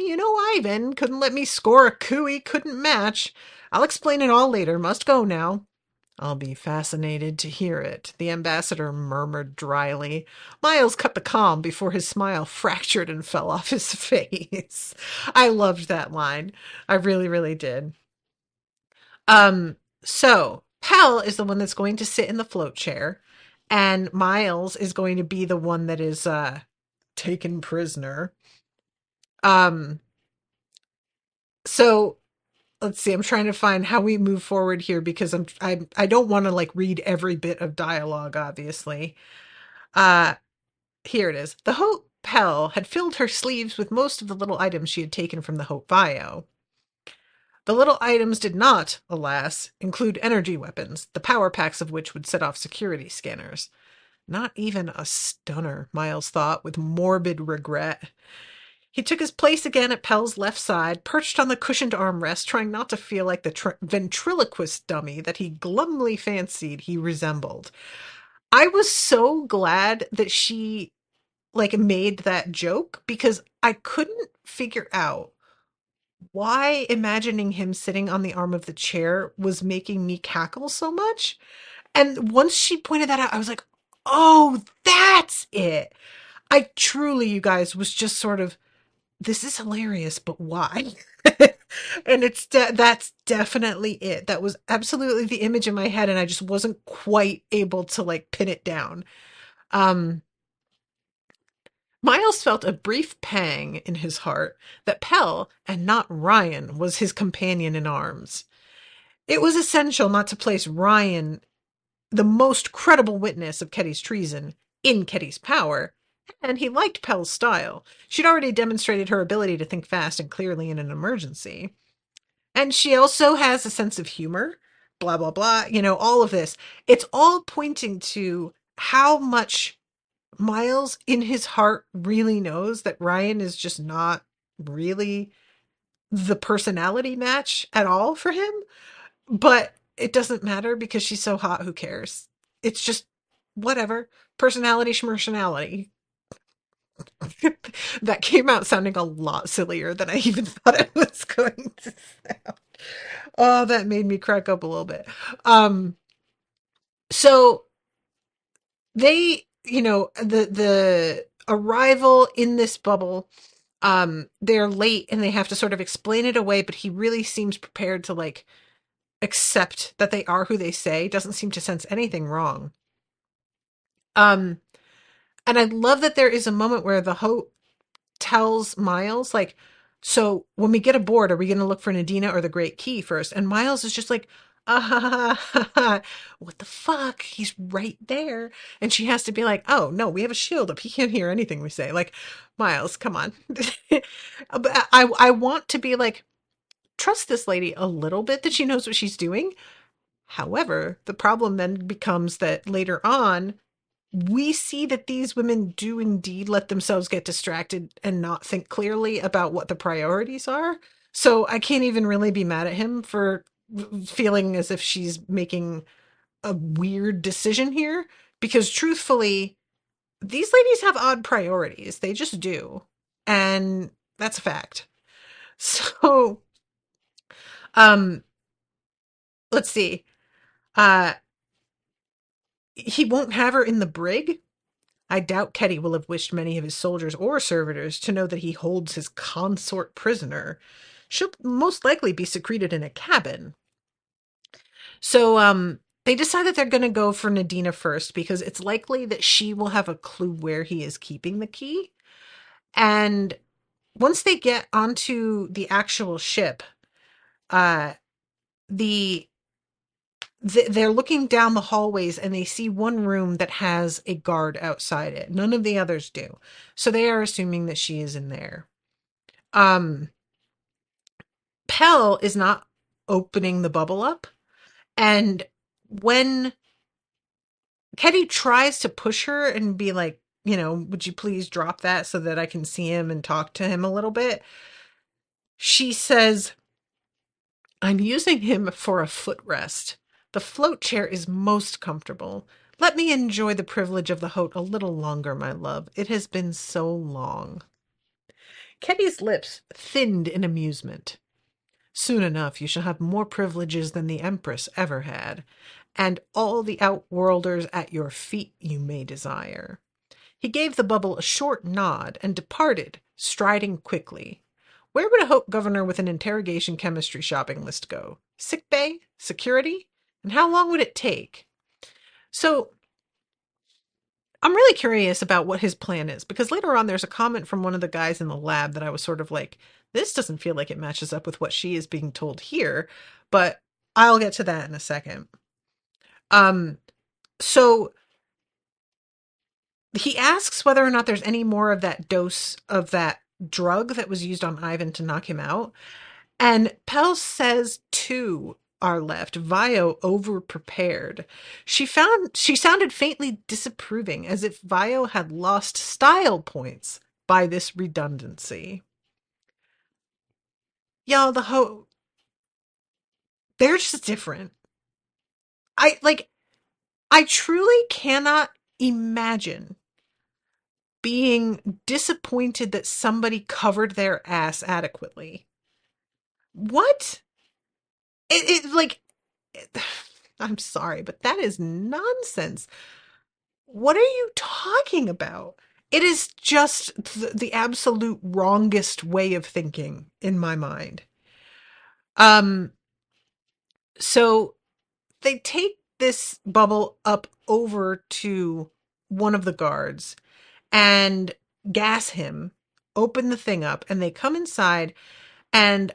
Ivan couldn't let me score a coup he couldn't match. I'll explain it all later. Must go now. I'll be fascinated to hear it, the ambassador murmured dryly. Miles cut the calm before his smile fractured and fell off his face. I loved that line. I really, really did. So Pell is the one that's going to sit in the float chair, and Miles is going to be the one that is taken prisoner. Um, so let's see. I'm trying to find how we move forward here because I don't want to like read every bit of dialogue, obviously. Uh, Here it is. The Hope Pell had filled her sleeves with most of the little items she had taken from the Hope Bio. The little items did not, alas, include energy weapons, the power packs of which would set off security scanners. Not even a stunner, Miles thought with morbid regret. He took his place again at Pell's left side, perched on the cushioned armrest, trying not to feel like the ventriloquist dummy that he glumly fancied he resembled. I was so glad that she like made that joke because I couldn't figure out why imagining him sitting on the arm of the chair was making me cackle so much. And once she pointed that out, I was like, oh, that's it. I truly, you guys, was just sort of, this is hilarious, but why? And that's definitely it. That was absolutely the image in my head, and I just wasn't quite able to like pin it down. Um, Miles felt a brief pang in his heart that Pell, and not Ryan, was his companion in arms. It was essential not to place Ryan, the most credible witness of Ketty's treason, in Ketty's power, and he liked Pell's style. She'd already demonstrated her ability to think fast and clearly in an emergency. And she also has a sense of humor, blah, blah, blah, all of this. It's all pointing to how much Miles in his heart really knows that Ryan is just not really the personality match at all for him. But it doesn't matter because she's so hot, who cares? It's just whatever. Personality, schmersonality. That came out sounding a lot sillier than I even thought it was going to sound. Oh, that made me crack up a little bit. Um, so they, the arrival in this bubble, they're late and they have to sort of explain it away, but he really seems prepared to like accept that they are who they say, doesn't seem to sense anything wrong. Um, and I love that there is a moment where the Hope tells Miles, like, so when we get aboard, are we going to look for Nadina or the Great Key first? And Miles is just like, what the fuck? He's right there. And she has to be like, oh, no, we have a shield up. He can't hear anything we say. Like, Miles, come on. But I want to be like, trust this lady a little bit that she knows what she's doing. However, the problem then becomes that later on, we see that these women do indeed let themselves get distracted and not think clearly about what the priorities are. So I can't even really be mad at him for feeling as if she's making a weird decision here, because truthfully, these ladies have odd priorities. They just do. And that's a fact. So, um, let's see. Uh, he won't have her in the brig. I doubt Ketty will have wished many of his soldiers or servitors to know that he holds his consort prisoner. She'll most likely be secreted in a cabin. So, they decide that they're going to go for Nadina first because it's likely that she will have a clue where he is keeping the key. And once they get onto the actual ship, uh, the they're looking down the hallways and they see one room that has a guard outside it. None of the others do. So they are assuming that she is in there. Um, Pell is not opening the bubble up. And when Ketty tries to push her and be like, would you please drop that so that I can see him and talk to him a little bit? She says, I'm using him for a footrest. The float chair is most comfortable. Let me enjoy the privilege of the hote a little longer, my love. It has been so long. Ketty's lips thinned in amusement. Soon enough you shall have more privileges than the Empress ever had, and all the outworlders at your feet you may desire. He gave the bubble a short nod and departed, striding quickly. Where would a Hope governor with an interrogation chemistry shopping list go? Sick bay? Security? And how long would it take? So, I'm really curious about what his plan is, because later on there's a comment from one of the guys in the lab that I was sort of like, this doesn't feel like it matches up with what she is being told here, but I'll get to that in a second. Um, so he asks whether or not there's any more of that dose of that drug that was used on Ivan to knock him out. And Pell says two are left. Vio overprepared. She sounded faintly disapproving, as if Vio had lost style points by this redundancy. Y'all, they're just different. I truly cannot imagine being disappointed that somebody covered their ass adequately. What? Like, I'm sorry, but that is nonsense. What are you talking about? It is just the absolute wrongest way of thinking in my mind. Um, so they take this bubble up over to one of the guards and gas him, open the thing up, and they come inside. And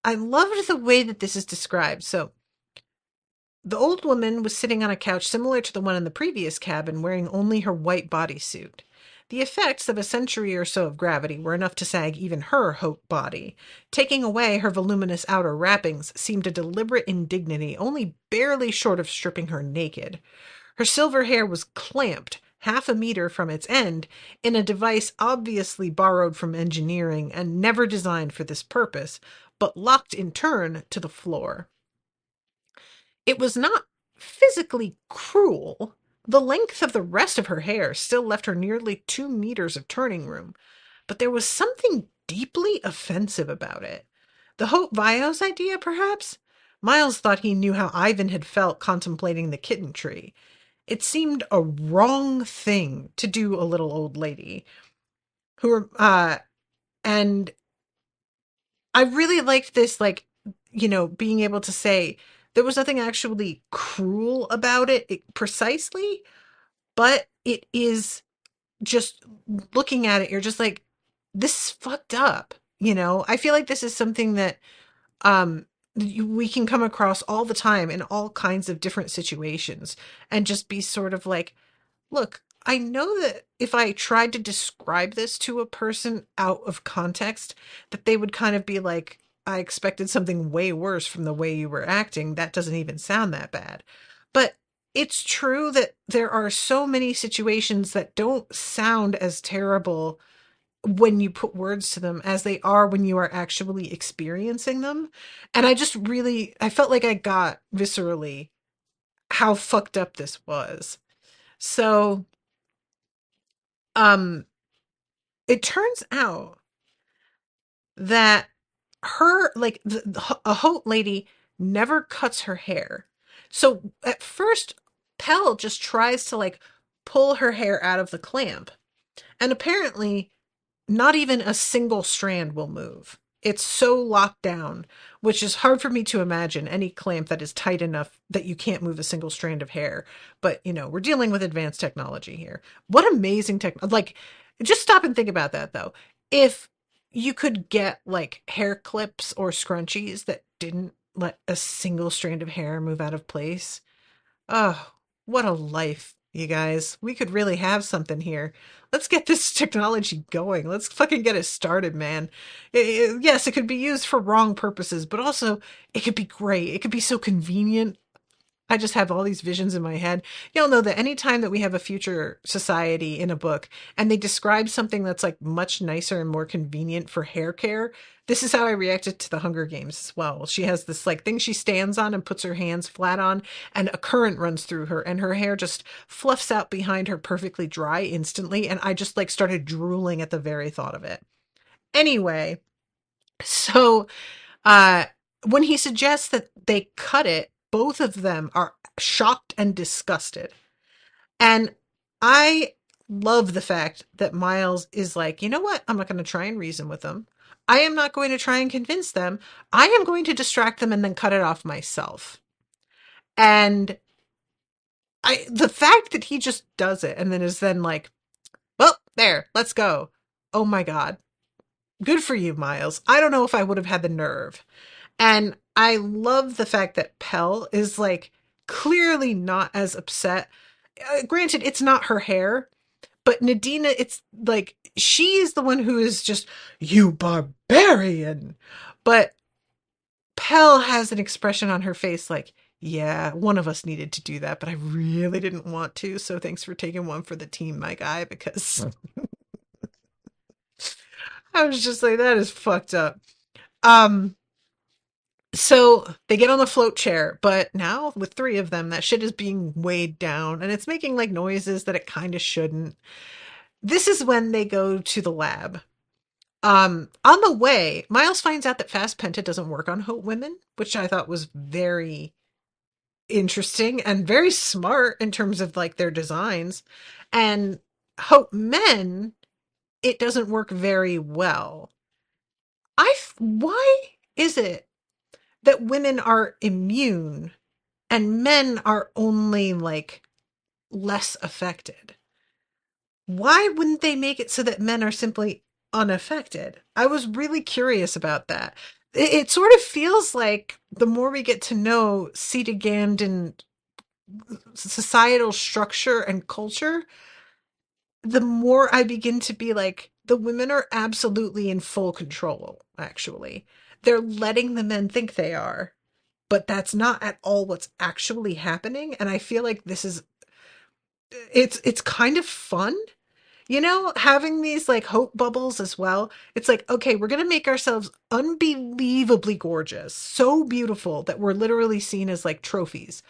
I loved the way that this is described. So the old woman was sitting on a couch similar to the one in the previous cabin, wearing only her white bodysuit. The effects of a century or so of gravity were enough to sag even her Hope body. Taking away her voluminous outer wrappings seemed a deliberate indignity, only barely short of stripping her naked. Her silver hair was clamped, half a meter from its end, in a device obviously borrowed from engineering and never designed for this purpose, but locked in turn to the floor. It was not physically cruel. The length of the rest of her hair still left her nearly 2 meters of turning room, but there was something deeply offensive about it. The Hope Vio's idea, perhaps? Miles thought he knew how Ivan had felt contemplating the kitten tree. It seemed a wrong thing to do a little old lady. And I really liked this, like, being able to say there was nothing actually cruel about it precisely, but it is just looking at it, you're just like, this is fucked up. I feel like this is something that um we can come across all the time in all kinds of different situations and just be sort of like, look, I know that if I tried to describe this to a person out of context, that they would kind of be like, I expected something way worse from the way you were acting. That doesn't even sound that bad. But it's true that there are so many situations that don't sound as terrible when you put words to them as they are when you are actually experiencing them. And I felt like I got viscerally how fucked up this was. So, um, it turns out that a Hote lady never cuts her hair. So at first, Pell just tries to like pull her hair out of the clamp. And apparently, not even a single strand will move. It's so locked down, which is hard for me to imagine any clamp that is tight enough that you can't move a single strand of hair. But, we're dealing with advanced technology here. What amazing tech. Like, just stop and think about that, though. If you could get like hair clips or scrunchies that didn't let a single strand of hair move out of place, oh, what a life, you guys. We could really have something here. Let's get this technology going. Let's fucking get it started, man. Yes, it could be used for wrong purposes, but also it could be great. It could be so convenient. I just have all these visions in my head. You'll know that anytime that we have a future society in a book and they describe something that's like much nicer and more convenient for hair care, this is how I reacted to the Hunger Games as well. She has this like thing she stands on and puts her hands flat on, and a current runs through her, and her hair just fluffs out behind her perfectly dry instantly. And I just like started drooling at the very thought of it. Anyway, so uh, when he suggests that they cut it, both of them are shocked and disgusted. And I love the fact that Miles is like, you know what? I'm not going to try and reason with them. I am not going to try and convince them. I am going to distract them and then cut it off myself. And the fact that he just does it and then is then like, well, there, let's go. Oh my God. Good for you, Miles. I don't know if I would have had the nerve. And I love the fact that Pell is like clearly not as upset. Granted, it's not her hair, but Nadina, it's like she's the one who is just, you barbarian. But Pell has an expression on her face like, yeah, one of us needed to do that, but I really didn't want to. So thanks for taking one for the team, my guy, because I was just like, that is fucked up. Um, So they get on the float chair, but now with three of them, that shit is being weighed down and it's making like noises that it kind of shouldn't. This is when they go to the lab. On the way, Miles finds out that fast penta doesn't work on Hope women, which I thought was very interesting and very smart in terms of like their designs. And Hope men, it doesn't work very well. Why is it that women are immune and men are only like less affected? Why wouldn't they make it so that men are simply unaffected? I was really curious about that. It sort of feels like the more we get to know Cetagandan societal structure and culture, the more I begin to be like, the women are absolutely in full control, actually. They're letting the men think they are, but that's not at all what's actually happening. And I feel like it's kind of fun, having these like hope bubbles as well. It's like, okay, we're going to make ourselves unbelievably gorgeous, so beautiful that we're literally seen as like trophies.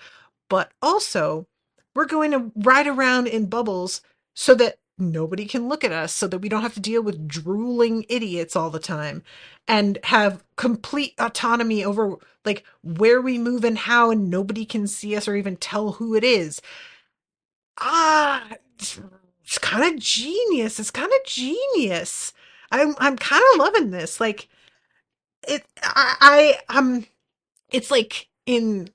But also, we're going to ride around in bubbles so that nobody can look at us, so that we don't have to deal with drooling idiots all the time and have complete autonomy over like where we move and how, and nobody can see us or even tell who it is. Ah, it's kind of genius. It's kind of genius. I'm kind of loving this. Like it's like in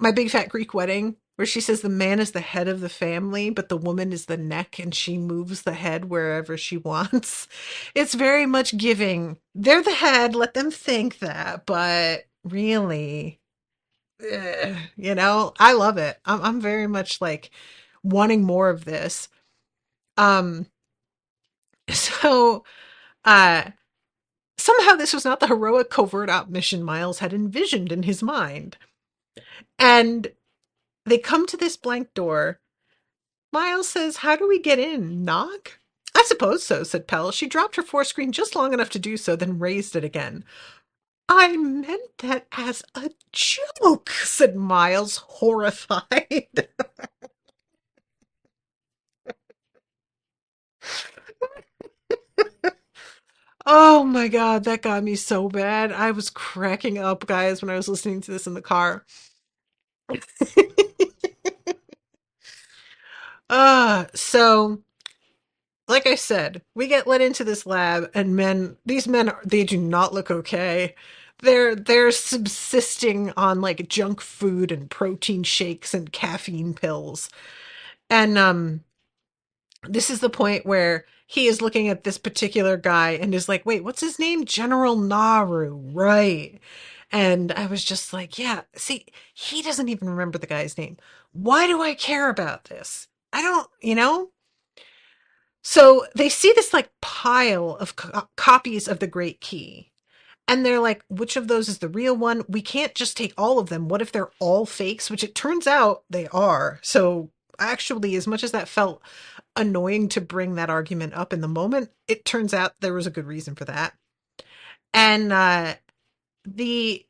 My Big Fat Greek Wedding, where she says the man is the head of the family, but the woman is the neck and she moves the head wherever she wants. It's very much giving. They're the head, let them think that, but really, I love it. I'm very much like wanting more of this. Um, so, uh, somehow this was not the heroic covert op mission Miles had envisioned in his mind. And they come to this blank door. Miles says, how do we get in? Knock? I suppose so, said Pell. She dropped her forescreen just long enough to do so, then raised it again. I meant that as a joke, said Miles, horrified. Oh my God, that got me so bad. I was cracking up, guys, when I was listening to this in the car. So like I said, we get let into this lab and these men, they do not look okay. They're subsisting on like junk food and protein shakes and caffeine pills. And this is the point where he is looking at this particular guy and is like, "Wait, what's his name? General Naru, right?" And I was just like, "Yeah, see, he doesn't even remember the guy's name. Why do I care about this? I don't, you know?" So they see this like pile of copies of the Great Key. And they're like, which of those is the real one? We can't just take all of them. What if they're all fakes? Which it turns out they are. So actually, as much as that felt annoying to bring that argument up in the moment, it turns out there was a good reason for that. And the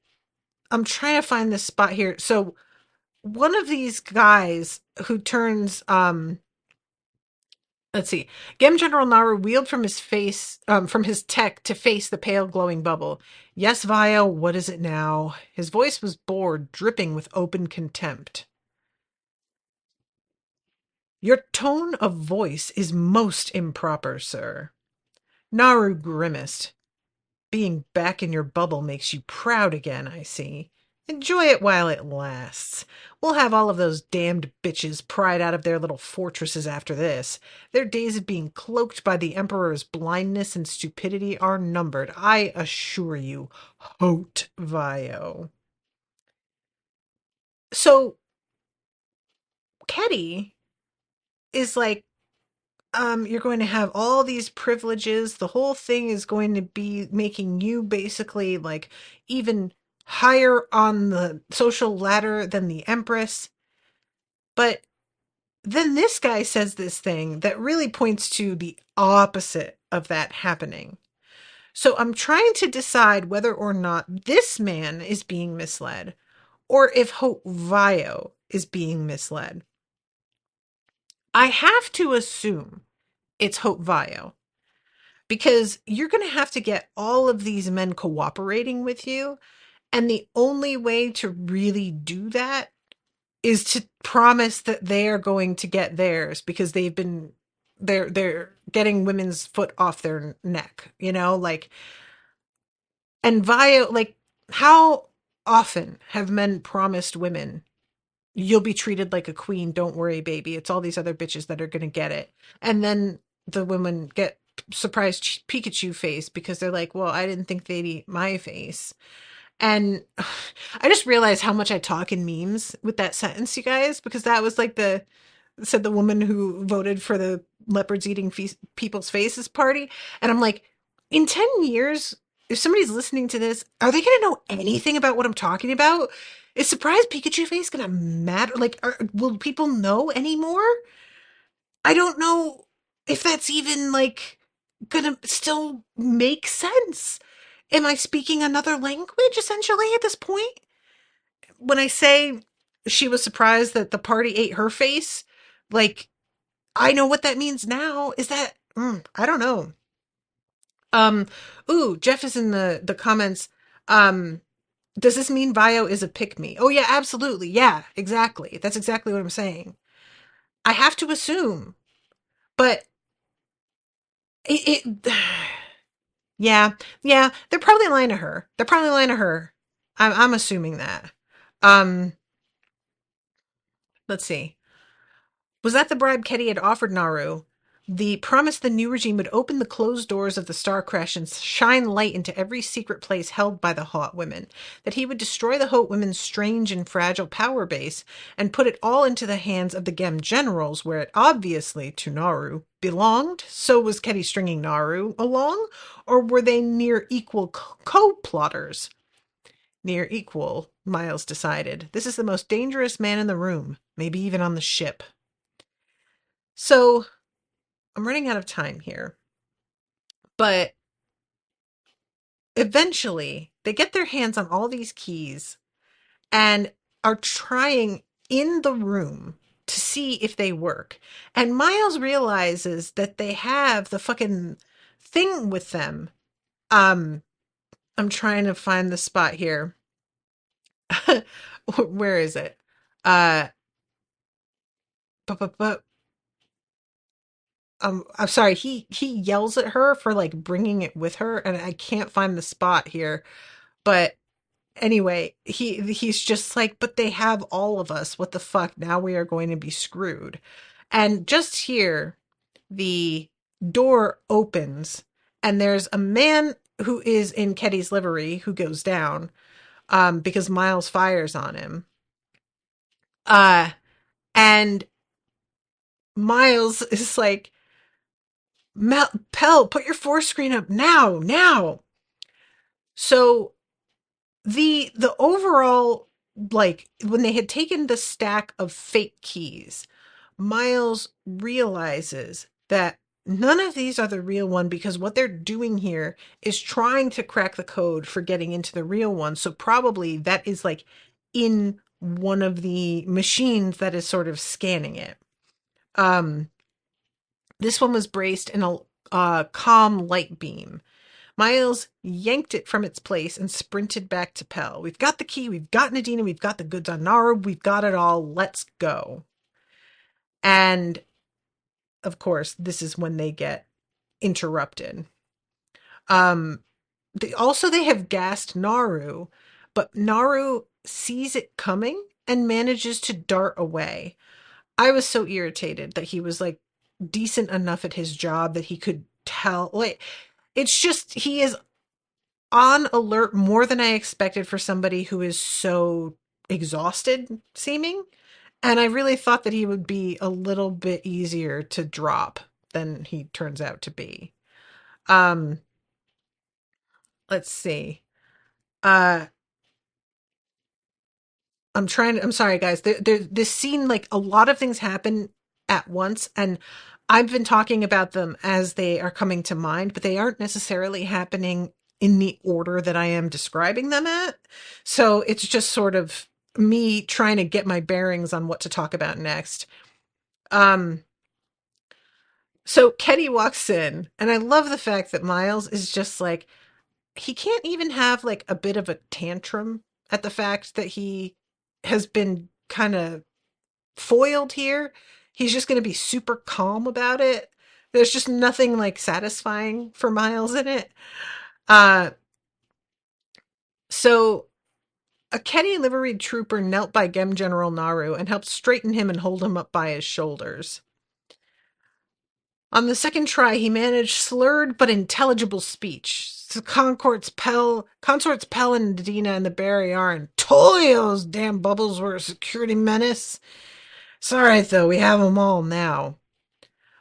I'm trying to find this spot here. So one of these guys who turns let's see. Gem General Naru wheeled from his tech to face the pale glowing bubble. Yes, Vio, what is it now? His voice was bored, dripping with open contempt. Your tone of voice is most improper, sir. Naru grimaced. Being back in your bubble makes you proud again, I see. Enjoy it while it lasts. We'll have all of those damned bitches pried out of their little fortresses after this. Their days of being cloaked by the Emperor's blindness and stupidity are numbered, I assure you. Hote Vio. So, Ketty is like, you're going to have all these privileges. The whole thing is going to be making you basically like even higher on the social ladder than the Empress. But then this guy says this thing that really points to the opposite of that happening. So I'm trying to decide whether or not this man is being misled or if Hope Vio is being misled. I have to assume it's Hope Vio because you're going to have to get all of these men cooperating with you. And the only way to really do that is to promise that they are going to get theirs because they're getting women's foot off their neck, like, and via like, how often have men promised women, you'll be treated like a queen, don't worry, baby, it's all these other bitches that are going to get it, and then the women get surprised Pikachu face because they're like, well, I didn't think they'd eat my face. And I just realized how much I talk in memes with that sentence, you guys, because that was like said the woman who voted for the leopards eating people's faces party. And I'm like, in 10 years, if somebody's listening to this, are they going to know anything about what I'm talking about? Is surprise Pikachu face going to matter? Like, will people know anymore? I don't know if that's even like gonna still make sense. Am I speaking another language essentially at this point? When I say she was surprised that the party ate her face, like, I know what that means now. Is that I don't know. Um ooh, Jeff is in the comments. Um does this mean Vio is a pick me? Oh yeah, absolutely. Yeah, exactly. That's exactly what I'm saying. I have to assume, but it yeah, yeah, they're probably lying to her. They're probably lying to her. I'm assuming that. Um, let's see. Was that the bribe Ketty had offered Naru? The promise the new regime would open the closed doors of the Star Crash and shine light into every secret place held by the Hot Women. That he would destroy the Hot Women's strange and fragile power base and put it all into the hands of the Gem generals, where it obviously, to Naru, belonged. So was Ketty stringing Naru along? Or were they near equal co-plotters? Near equal, Miles decided. This is the most dangerous man in the room, maybe even on the ship. So, I'm running out of time here, but eventually they get their hands on all these keys and are trying in the room to see if they work. And Miles realizes that they have the fucking thing with them. Um, I'm trying to find the spot here. Where is it? Uh, I'm sorry, he yells at her for like bringing it with her, and I can't find the spot here. But anyway, he's just like, but they have all of us. What the fuck? Now we are going to be screwed. And just here, the door opens, and there's a man who is in Ketty's livery who goes down, because Miles fires on him. Uh, and Miles is like, Pell, put your force screen up now, now. So the overall, like, when they had taken the stack of fake keys, Miles realizes that none of these are the real one, because what they're doing here is trying to crack the code for getting into the real one. So probably that is like in one of the machines that is sort of scanning it. Um, this one was braced in a calm light beam. Miles yanked it from its place and sprinted back to Pell. We've got the key, we've got Nadina, we've got the goods on Naru, we've got it all. Let's go. And of course, this is when they get interrupted. Um, they have gassed Naru, but Naru sees it coming and manages to dart away. I was so irritated that he was like decent enough at his job that he could tell. Like, it's just he is on alert more than I expected for somebody who is so exhausted seeming. And I really thought that he would be a little bit easier to drop than he turns out to be. Um, let's see. Uh, I'm sorry, guys. This scene, like, a lot of things happen at once, and I've been talking about them as they are coming to mind, but they aren't necessarily happening in the order that I am describing them at. So it's just sort of me trying to get my bearings on what to talk about next. Um, so Kenny walks in, and I love the fact that Miles is just like, he can't even have like a bit of a tantrum at the fact that he has been kind of foiled here. He's just going to be super calm about it. There's just nothing like satisfying for Miles in it. Uh, so a Kenny liveried trooper knelt by Gem General Naru and helped straighten him and hold him up by his shoulders. On the second try, he managed slurred but intelligible speech. Consorts Pell and Nadina and the Barry Arn. Told you those damn bubbles were a security menace. Sorry, though, we have them all now.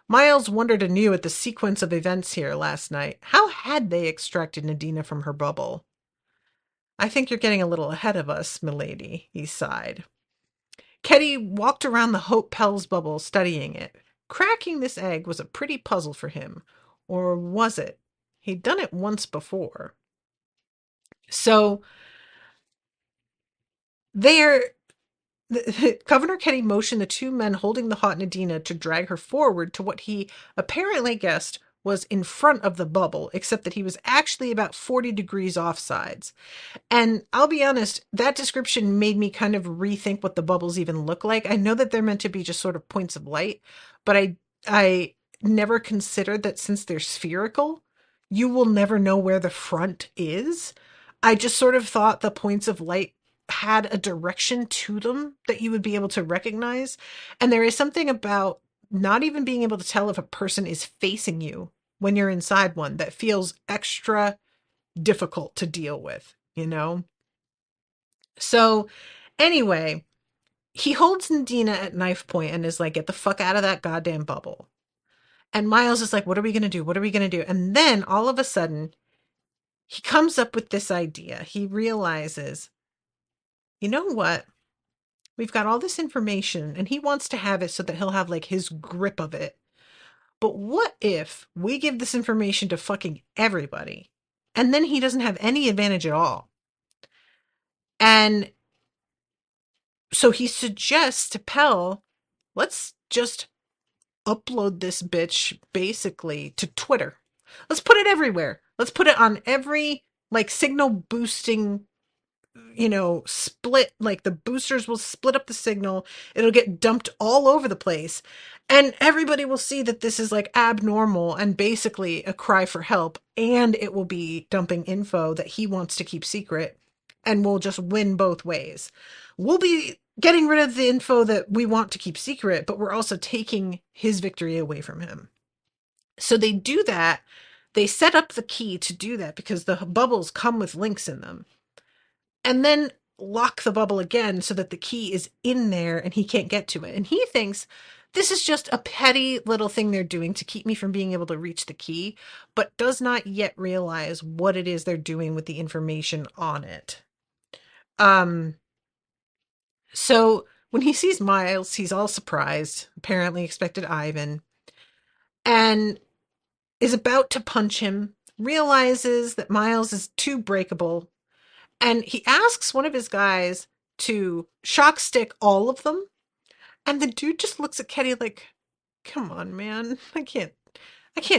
Miles wondered anew at the sequence of events here last night. How had they extracted Nadina from her bubble? I think you're getting a little ahead of us, milady, he sighed. Ketty walked around the Hope Pell's bubble, studying it. Cracking this egg was a pretty puzzle for him. Or was it? He'd done it once before. So, there, Governor Ketty motioned the two men holding the hot Nadina to drag her forward to what he apparently guessed was in front of the bubble, except that he was actually about 40 degrees offsides. And I'll be honest, that description made me kind of rethink what the bubbles even look like. I know that they're meant to be just sort of points of light, but I never considered that since they're spherical, you will never know where the front is. I just sort of thought the points of light had a direction to them that you would be able to recognize. And there is something about not even being able to tell if a person is facing you when you're inside one that feels extra difficult to deal with, you know? So, anyway, he holds Nadina at knife point and is like, get the fuck out of that goddamn bubble. And Miles is like, what are we going to do? What are we going to do? And then all of a sudden, he comes up with this idea. He realizes, you know what? We've got all this information and he wants to have it so that he'll have like his grip of it. But what if we give this information to fucking everybody and then he doesn't have any advantage at all? And so he suggests to Pell, let's just upload this bitch basically to Twitter. Let's put it everywhere. Let's put it on every like signal boosting split, like the boosters will split up the signal. It'll get dumped all over the place. And everybody will see that this is like abnormal and basically a cry for help. And it will be dumping info that he wants to keep secret. And we'll just win both ways. We'll be getting rid of the info that we want to keep secret, but we're also taking his victory away from him. So they do that. They set up the key to do that because the bubbles come with links in them. And then lock the bubble again so that the key is in there and he can't get to it. And he thinks this is just a petty little thing they're doing to keep me from being able to reach the key, but does not yet realize what it is they're doing with the information on it. So when he sees Miles, he's all surprised, apparently expected Ivan, and is about to punch him, realizes that Miles is too breakable, and he asks one of his guys to shock stick all of them. And the dude just looks at Kenny like, come on, man. I can't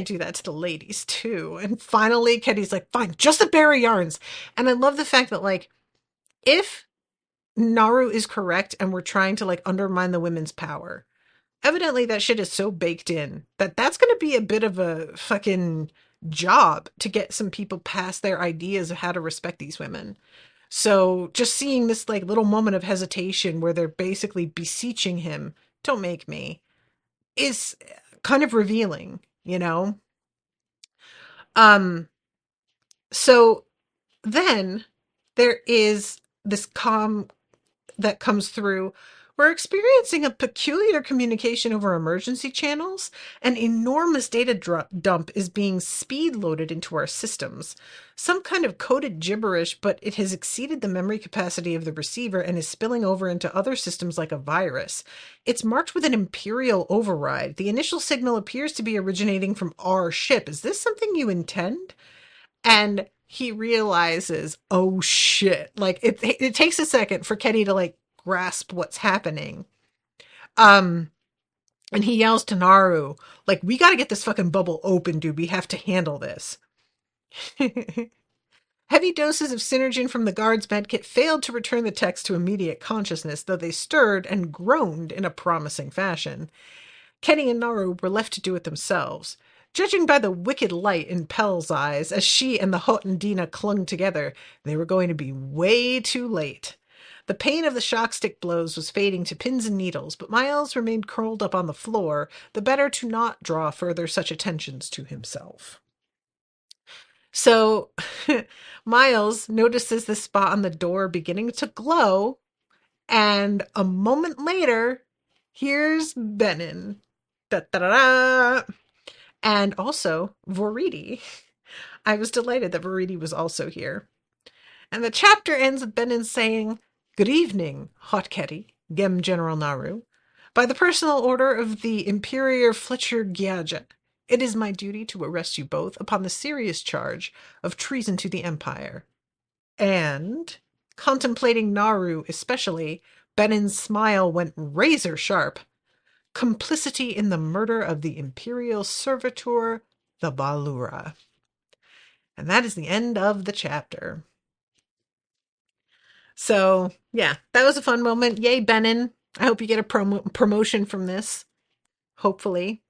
do that to the ladies too. And finally Kenny's like, fine, just the bearer yarns. And I love the fact that, like, if Naru is correct and we're trying to like undermine the women's power, evidently that shit is so baked in that that's going to be a bit of a fucking job to get some people past their ideas of how to respect these women. So just seeing this like little moment of hesitation where they're basically beseeching him, don't make me, is kind of revealing, you know? So then there is this calm that comes through. We're experiencing a peculiar communication over emergency channels. An enormous data dump is being speed loaded into our systems. Some kind of coded gibberish, but it has exceeded the memory capacity of the receiver and is spilling over into other systems like a virus. It's marked with an Imperial override. The initial signal appears to be originating from our ship. Is this something you intend? And he realizes, oh shit. Like it takes a second for Kenny to like grasp what's happening. And he yells to Naru, like, we gotta get this fucking bubble open, dude. We have to handle this. Heavy doses of Synergen from the guard's medkit failed to return the techs to immediate consciousness, though they stirred and groaned in a promising fashion. Kenny and Naru were left to do it themselves. Judging by the wicked light in Pell's eyes as she and the Hot and Dina clung together, they were going to be way too late. The pain of the shock stick blows was fading to pins and needles, but Miles remained curled up on the floor, the better to not draw further such attentions to himself. So Miles notices the spot on the door beginning to glow, and a moment later, here's Benin. Da-da-da-da! And also Voridi. I was delighted that Voridi was also here. And the chapter ends with Benin saying, "Good evening, Hot Ketty, Gem General Naru. By the personal order of the Imperial Fletcher Gyaja, it is my duty to arrest you both upon the serious charge of treason to the Empire." And, contemplating Naru especially, Benin's smile went razor sharp. Complicity in the murder of the Imperial servitor, the Balura. And that is the end of the chapter. So, yeah, that was a fun moment. Yay, Benin. I hope you get a promotion from this. Hopefully.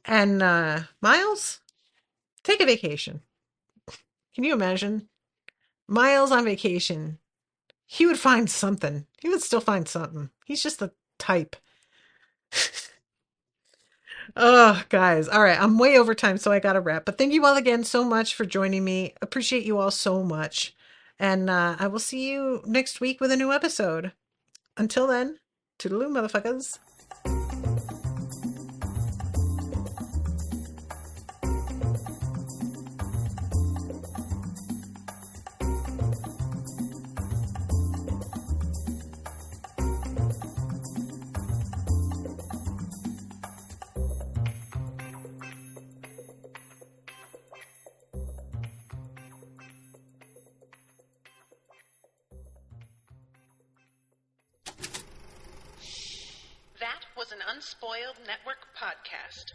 And Miles, take a vacation. Can you imagine? Miles on vacation. He would find something. He would still find something. He's just the type. Oh, guys. All right. I'm way over time, so I got to wrap. But thank you all again so much for joining me. Appreciate you all so much. And I will see you next week with a new episode. Until then, toodaloo, motherfuckers. That was an Unspoiled Network podcast.